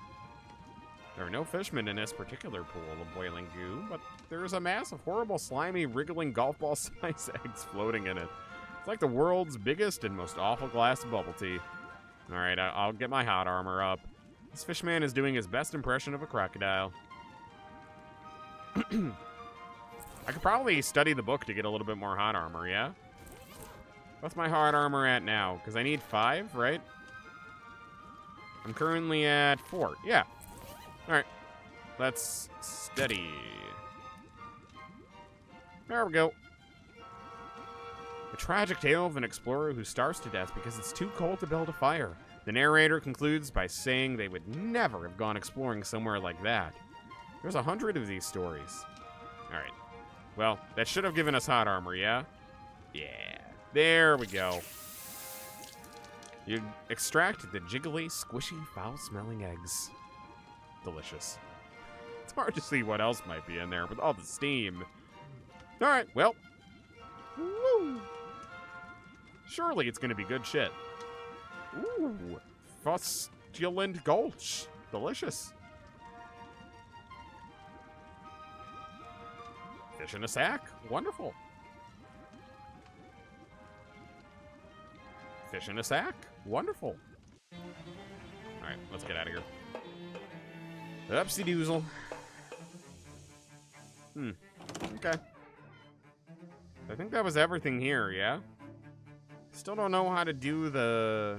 There are no fishmen in this particular pool of boiling goo, but there is a mass of horrible, slimy, wriggling golf ball-sized eggs floating in it. It's like the world's biggest and most awful glass of bubble tea. All right, I'll get my hot armor up. This fishman is doing his best impression of a crocodile. I could probably study the book to get a little bit more hot armor, yeah? What's my hot armor at now? Because I need 5, right? I'm currently at 4. Yeah. All right. Let's study. There we go. A tragic tale of an explorer who starves to death because it's too cold to build a fire. The narrator concludes by saying they would never have gone exploring somewhere like that. There's 100 of these stories. All right. Well, that should have given us hot armor, yeah? Yeah. There we go. You extract the jiggly, squishy, foul-smelling eggs. Delicious. It's hard to see what else might be in there with all the steam. All right, well. Woo! Surely it's going to be good shit. Ooh. Fustulent Gulch. Delicious. Fish in a sack. Wonderful. Fish in a sack. Wonderful. Alright, let's get out of here. Upsie doozle. Okay. I think that was everything here, yeah? Still don't know how to do the...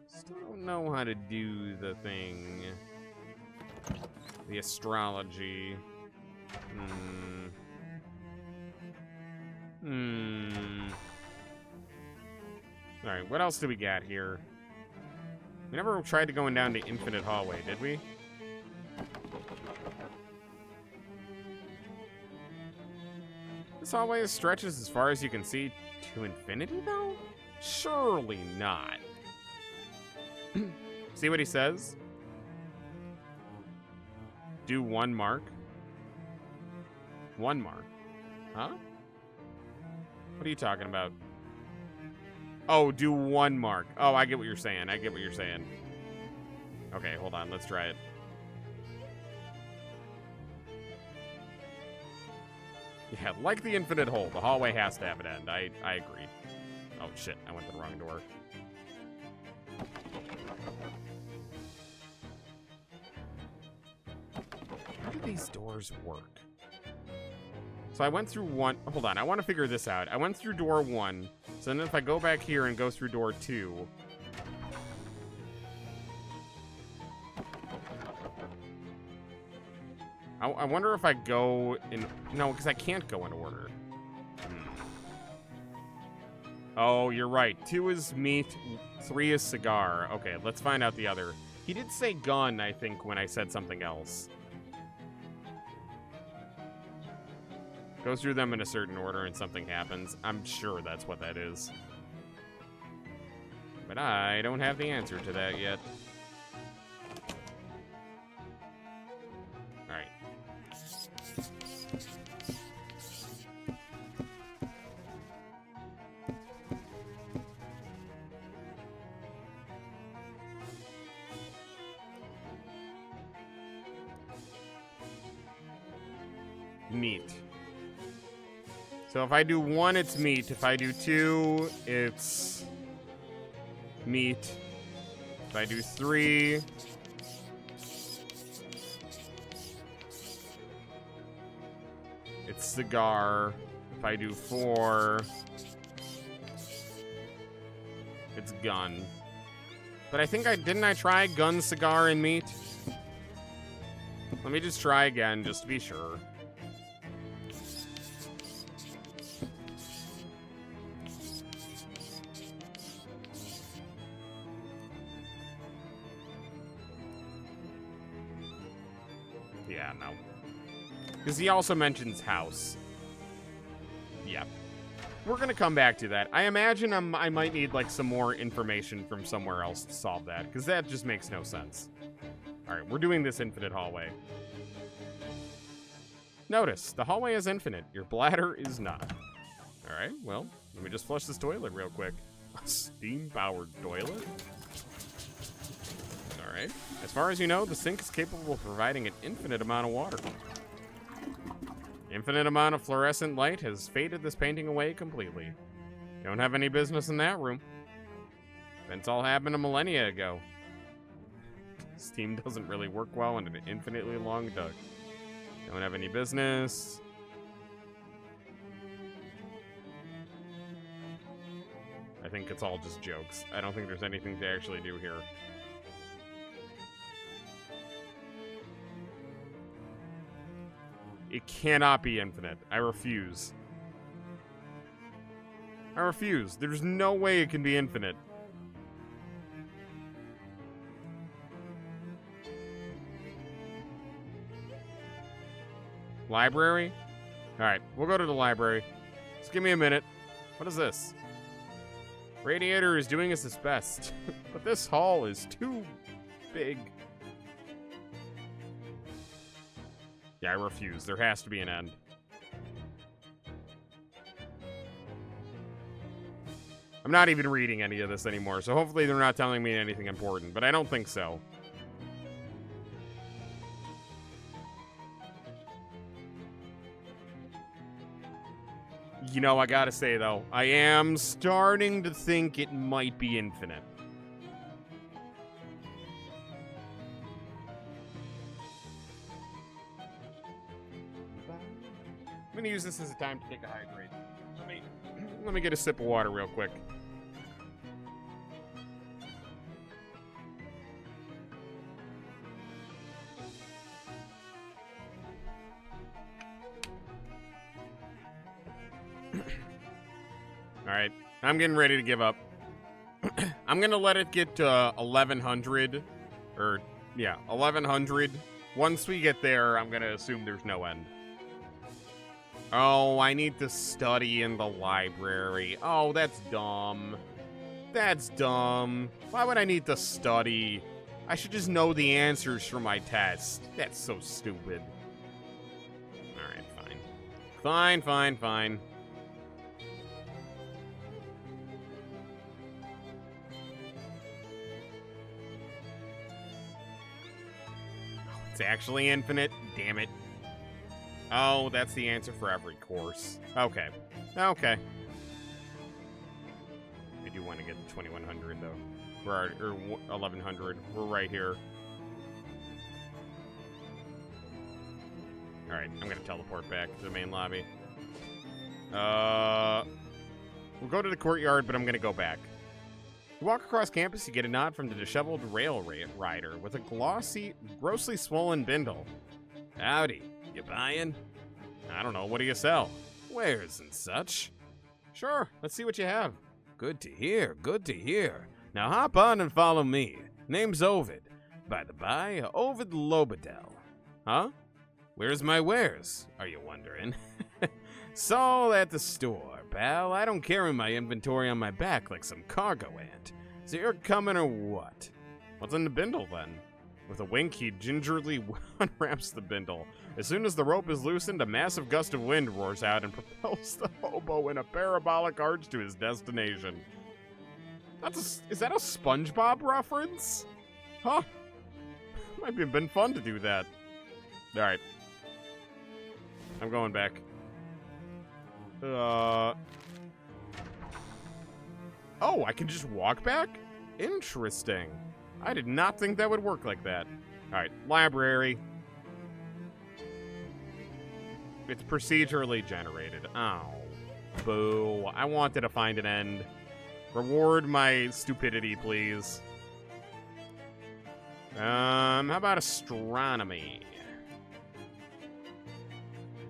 Still don't know how to do the thing. The astrology. Alright, what else do we got here? We never tried to going down the infinite hallway, did we? This hallway stretches as far as you can see to infinity, though? Surely not. See what he says? Do 1 mark. 1 mark. Huh? What are you talking about? Oh, do 1 mark. Oh, I get what you're saying. I get what you're saying. Okay, hold on. Let's try it. Yeah, like the infinite hole. The hallway has to have an end. I agree. Oh, shit. I went to the wrong door. How do these doors work? So I went through 1... Hold on. I want to figure this out. I went through door 1. So then if I go back here and go through door 2... I wonder if I go in... No, because I can't go in order. Oh, you're right. 2 is meat, 3 is cigar. Okay, let's find out the other. He did say gun, I think, when I said something else. Go through them in a certain order and something happens. I'm sure that's what that is. But I don't have the answer to that yet. Alright. Meat. So if I do 1, it's meat. If I do 2, it's meat. If I do 3, it's cigar. If I do 4, it's gun. But I think didn't I try gun, cigar, and meat? Let me just try again, just to be sure. Yeah, no. Because he also mentions house. Yep. We're going to come back to that. I imagine I might need, like, some more information from somewhere else to solve that, because that just makes no sense. Alright, we're doing this infinite hallway. Notice, the hallway is infinite. Your bladder is not. Alright, well, let me just flush this toilet real quick. A steam-powered toilet? Alright. As far as you know, the sink is capable of providing an infinite amount of water. Infinite amount of fluorescent light has faded this painting away completely. Don't have any business in that room. That's all happened a millennia ago. Steam doesn't really work well in an infinitely long duct. Don't have any business. I think it's all just jokes. I don't think there's anything to actually do here. It cannot be infinite. I refuse. I refuse. There's no way it can be infinite. Library? Alright, we'll go to the library. Just give me a minute. What is this? Radiator is doing its best, but this hall is too big. Yeah, I refuse. There has to be an end. I'm not even reading any of this anymore, so hopefully they're not telling me anything important, but I don't think so. You know, I gotta say, though, I am starting to think it might be infinite. I'm gonna use this as a time to take a hydrate. Let me get a sip of water real quick. Alright, I'm getting ready to give up. I'm gonna let it get to 1100. Or, yeah, 1100. Once we get there, I'm gonna assume there's no end. Oh, I need to study in the library. Oh, that's dumb. That's dumb. Why would I need to study? I should just know the answers for my test. That's so stupid. Alright, fine. Fine. It's actually infinite. Damn it. Oh, that's the answer for every course. Okay. I do want to get to 2100 though. Or 1100. We're right here. Alright, I'm gonna teleport back to the main lobby. We'll go to the courtyard, but I'm gonna go back. You walk across campus, you get a nod from the disheveled rail rider with a grossly swollen bindle. Howdy, you buying? I don't know, what do you sell? Wares and such. Sure, let's see what you have. Good to hear. Now hop on and follow me. Name's Ovid. By the by, Ovid Lobadell. Huh? Where's my wares, are you wondering? Saul at the store, pal. I don't carry my inventory on my back like some cargo ant. So you're coming or what? What's in the bindle, then? With a wink, he gingerly unwraps the bindle. As soon as the rope is loosened, a massive gust of wind roars out and propels the hobo in a parabolic arch to his destination. Is that a SpongeBob reference? Huh? Might have been fun to do that. Alright. I'm going back. Oh, I can just walk back? Interesting. I did not think that would work like that. Alright, library. It's procedurally generated. Oh, boo. I wanted to find an end. Reward my stupidity, please. How about astronomy?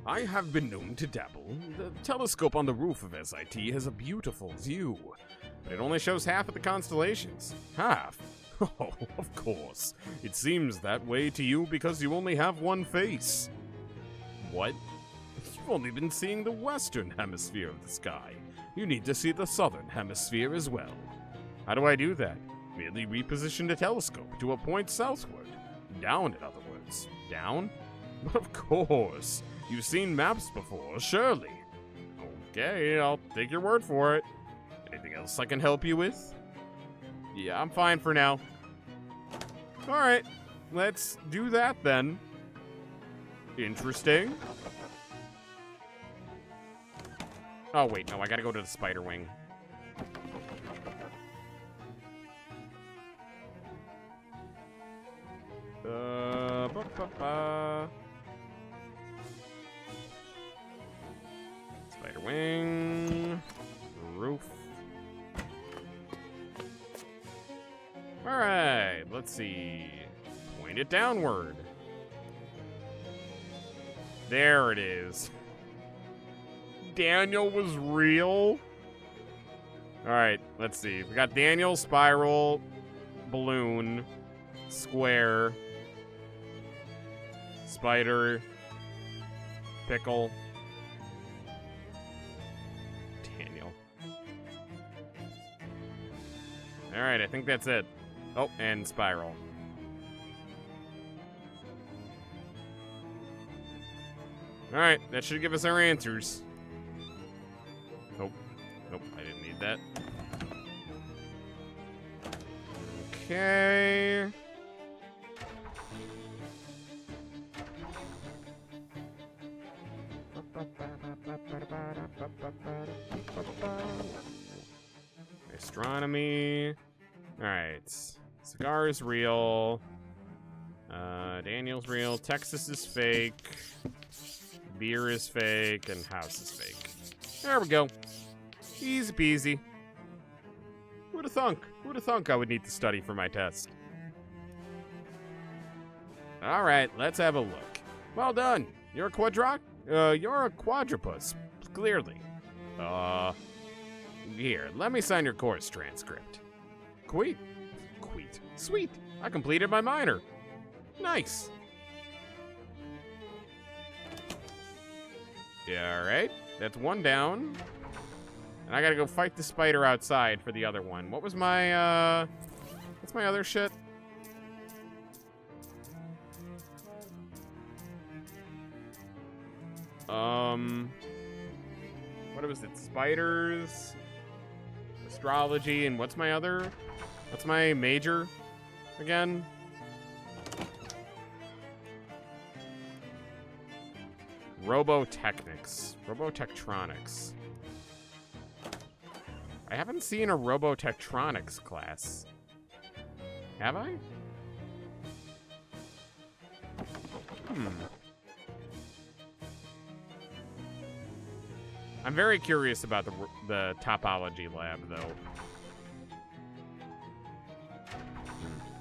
I have been known to dabble. The telescope on the roof of S.I.T. has a beautiful view, but it only shows half of the constellations. Half? Oh, of course. It seems that way to you because you only have one face. What? You've only been seeing the western hemisphere of the sky. You need to see the southern hemisphere as well. How do I do that? Merely reposition the telescope to a point southward. Down, in other words. Down? But of course. You've seen maps before, surely. Okay, I'll take your word for it. Anything else I can help you with? Yeah, I'm fine for now. Alright, let's do that then. Interesting. Oh, wait, no, I gotta go to the spider wing. Spider wing. Roof. Alright, let's see. Point it downward. There it is. Daniel was real? Alright, let's see. We got Daniel, spiral, balloon, square, spider, pickle, Daniel. Alright, I think that's it. Oh, and spiral. Alright, that should give us our answers. Nope. Nope, I didn't need that. Okay. Astronomy. Alright. Cigar is real. Daniel's real. Texas is fake. Beer is fake. And house is fake. There we go. Easy peasy. Who'd have thunk? Who'd have thunk I would need to study for my test? Alright, let's have a look. Well done. You're a quadrupus. Clearly. Here, let me sign your course transcript. Sweet. I completed my minor. Nice. Yeah, alright. That's one down. And I gotta go fight the spider outside for the other one. What was my, what's my other shit? What was it? Spiders, astrology, and what's my major again? Robotectronics. I haven't seen a Robotectronics class. Have I? I'm very curious about the topology lab, though.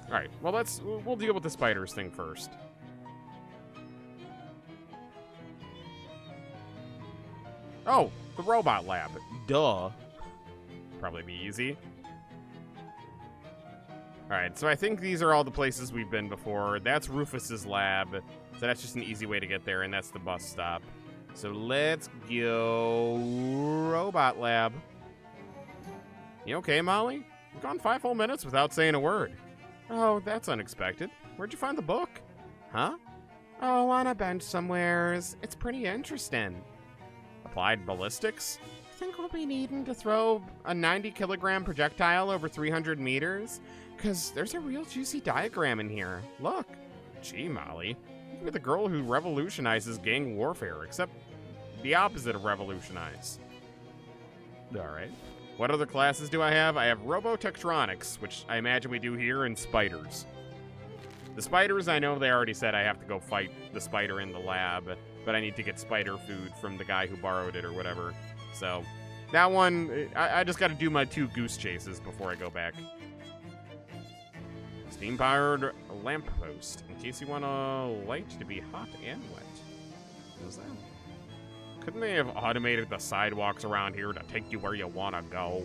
All right, well, we'll deal with the spiders thing first. Oh, the robot lab. Duh. Probably be easy. All right, so I think these are all the places we've been before. That's Rufus's lab, so that's just an easy way to get there, and that's the bus stop. So let's go robot lab. You okay, Molly? You've gone 5 whole minutes without saying a word. Oh, that's unexpected. Where'd you find the book? Huh? Oh, on a bench somewheres. It's pretty interesting. Applied ballistics? Think we'll be needing to throw a 90-kilogram projectile over 300 meters? Because there's a real juicy diagram in here. Look. Gee, Molly. You're the girl who revolutionizes gang warfare, except the opposite of revolutionize. Alright. What other classes do I have? I have Robotectronics, which I imagine we do here, and spiders. The spiders, I know they already said I have to go fight the spider in the lab, but I need to get spider food from the guy who borrowed it or whatever. So, that one, I just gotta do my 2 goose chases before I go back. Steam-powered lamppost, in case you want a light to be hot and wet. What is that? Couldn't they have automated the sidewalks around here to take you where you want to go?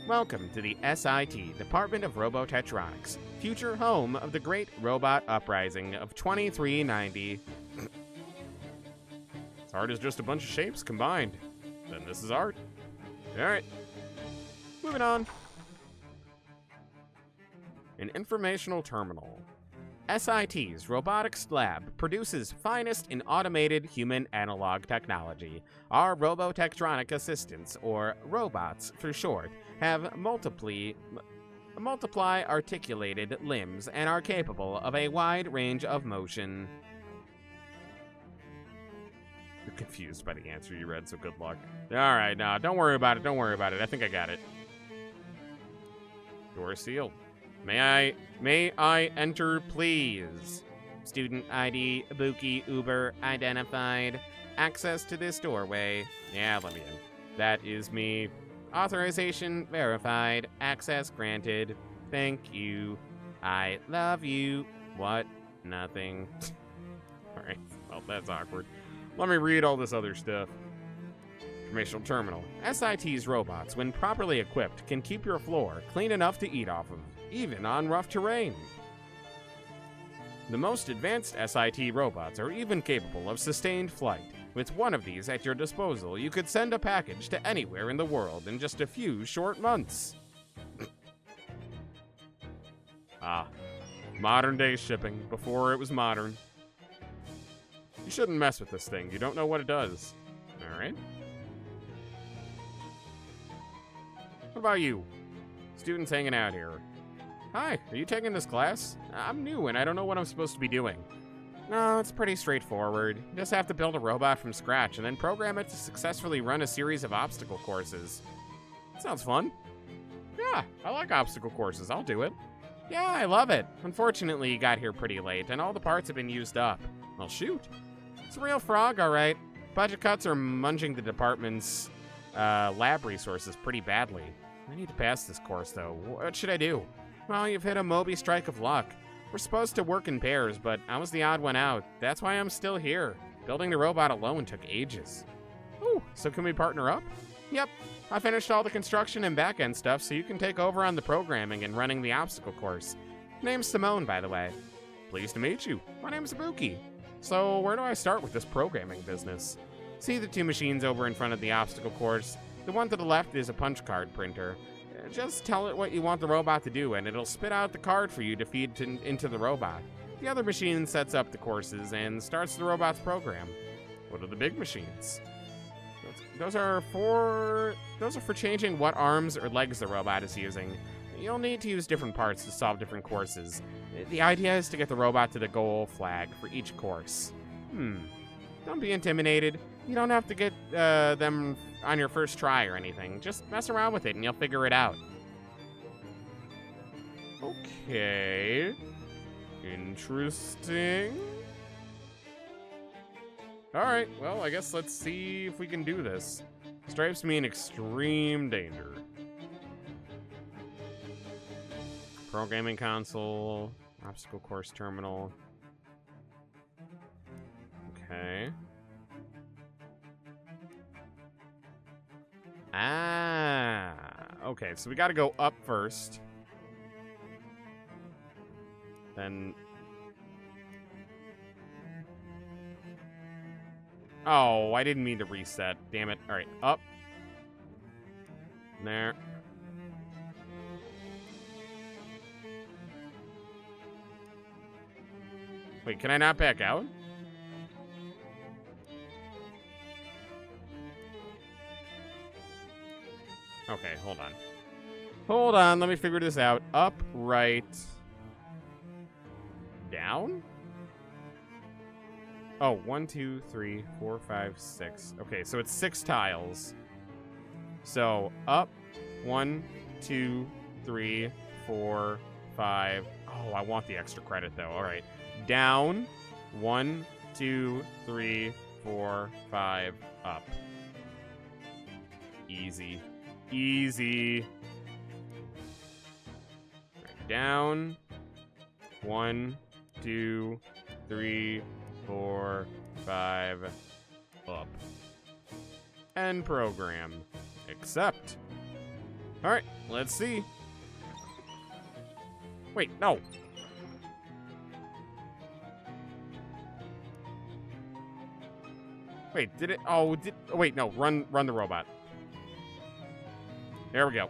Welcome to the S.I.T, Department of Robotectronics, future home of the Great Robot Uprising of 2390. Art is just a bunch of shapes combined. Then this is art. Alright. Moving on. An informational terminal. S.I.T's robotics lab produces finest in automated human analog technology. Our Robotectronic assistants, or robots for short, have multiply articulated limbs and are capable of a wide range of motion. You're confused by the answer you read, so good luck. Alright, no, don't worry about it, I think I got it. Door sealed. May I enter, please? Student ID, Buki, Uber, identified. Access to this doorway. Yeah, let me in. That is me. Authorization verified. Access granted. Thank you. I love you. What? Nothing. Alright, well, that's awkward. Let me read all this other stuff. Informational terminal. S.I.T's robots, when properly equipped, can keep your floor clean enough to eat off of, even on rough terrain. The most advanced S.I.T robots are even capable of sustained flight. With one of these at your disposal, you could send a package to anywhere in the world in just a few short months. Modern day shipping, before it was modern. You shouldn't mess with this thing. You don't know what it does. Alright. What about you? Students hanging out here. Hi, are you taking this class? I'm new and I don't know what I'm supposed to be doing. No, it's pretty straightforward. You just have to build a robot from scratch and then program it to successfully run a series of obstacle courses. Sounds fun. Yeah, I like obstacle courses. I'll do it. Yeah, I love it. Unfortunately, you got here pretty late, and all the parts have been used up. Well, shoot. It's a real frog, all right. Budget cuts are munging the department's lab resources pretty badly. I need to pass this course, though. What should I do? Well, you've hit a Moby strike of luck. We're supposed to work in pairs, but I was the odd one out. That's why I'm still here. Building the robot alone took ages. Ooh, so can we partner up? Yep. I finished all the construction and back-end stuff, so you can take over on the programming and running the obstacle course. Name's Simone, by the way. Pleased to meet you. My name's Ibuki. So where do I start with this programming business? See the two machines over in front of the obstacle course? The one to the left is a punch card printer. Just tell it what you want the robot to do, and it'll spit out the card for you to feed into the robot. The other machine sets up the courses and starts the robot's program. What are the big machines? Those are for changing what arms or legs the robot is using. You'll need to use different parts to solve different courses. The idea is to get the robot to the goal flag for each course. Don't be intimidated. You don't have to get them on your first try or anything. Just mess around with it and you'll figure it out. Okay. Interesting. Alright, well, I guess let's see if we can do this. Stripes mean extreme danger. Programming console. Obstacle course terminal. Okay. Ah, okay, so we gotta go up first. Then... Oh, I didn't mean to reset. Damn it. Alright, up. There. Wait, can I not back out? Okay, hold on. Hold on, let me figure this out. Up, right, down? Oh, 1, 2, 3, 4, 5, 6. Okay, so it's 6 tiles. So, up, 1, 2, 3, 4, 5. Oh, I want the extra credit, though. All right. Down, 1, 2, 3, 4, 5, up. Easy. Easy. Right, down. 1, 2, 3, 4, 5, up. End program. Accept. Alright, let's see. Wait, no. Wait, did it? Oh, wait, no. Run the robot. There we go.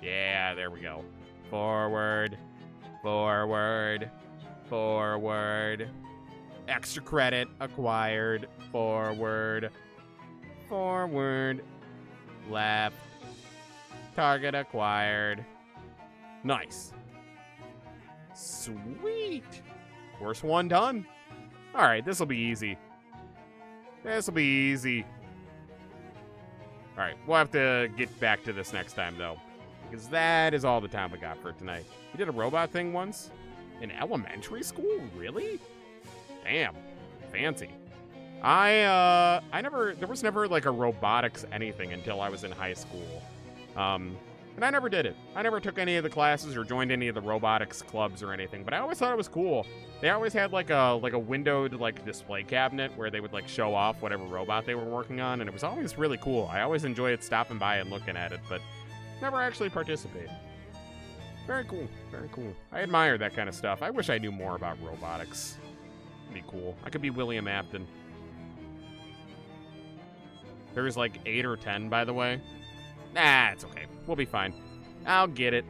Yeah, there we go. Forward. Forward. Forward. Extra credit acquired. Forward. Forward. Left. Target acquired. Nice. Sweet. Course 1 done. Alright, this'll be easy. This'll be easy. Alright, we'll have to get back to this next time, though. Because that is all the time we got for tonight. You did a robot thing once? In elementary school? Really? Damn. Fancy. There was never like a robotics anything until I was in high school. And I never did it. I never took any of the classes or joined any of the robotics clubs or anything, but I always thought it was cool. They always had like a windowed like display cabinet where they would like show off whatever robot they were working on, and it was always really cool. I always enjoyed stopping by and looking at it, but never actually participated. Very cool. Very cool. I admire that kind of stuff. I wish I knew more about robotics. It'd be cool. I could be William Afton. There's like 8 or 10, by the way. Nah, it's okay. We'll be fine. I'll get it.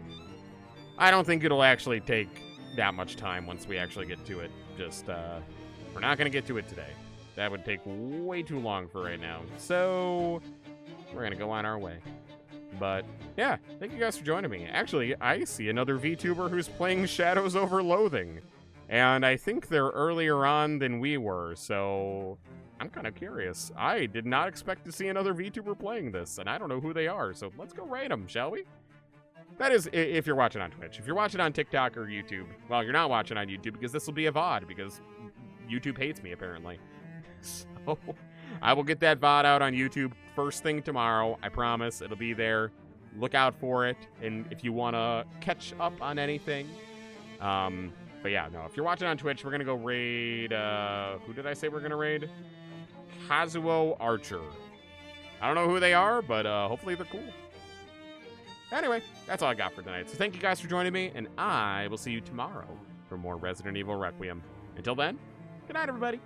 I don't think it'll actually take that much time once we actually get to it. Just, we're not going to get to it today. That would take way too long for right now. So, we're going to go on our way. But, yeah, thank you guys for joining me. Actually, I see another VTuber who's playing Shadows over Loathing. And I think they're earlier on than we were, so I'm kind of curious. I did not expect to see another VTuber playing this, and I don't know who they are, so let's go raid them, shall we? That is, if you're watching on Twitch. If you're watching on TikTok or YouTube, well, you're not watching on YouTube because this will be a VOD, because YouTube hates me, apparently. So, I will get that VOD out on YouTube first thing tomorrow. I promise. It'll be there. Look out for it, and if you want to catch up on anything. But yeah, no, if you're watching on Twitch, we're going to go raid, who did I say we're going to raid? Kazuo Archer. I don't know who they are, but hopefully they're cool. Anyway, that's all I got for tonight. So thank you guys for joining me, and I will see you tomorrow for more Resident Evil Requiem. Until then, good night, everybody.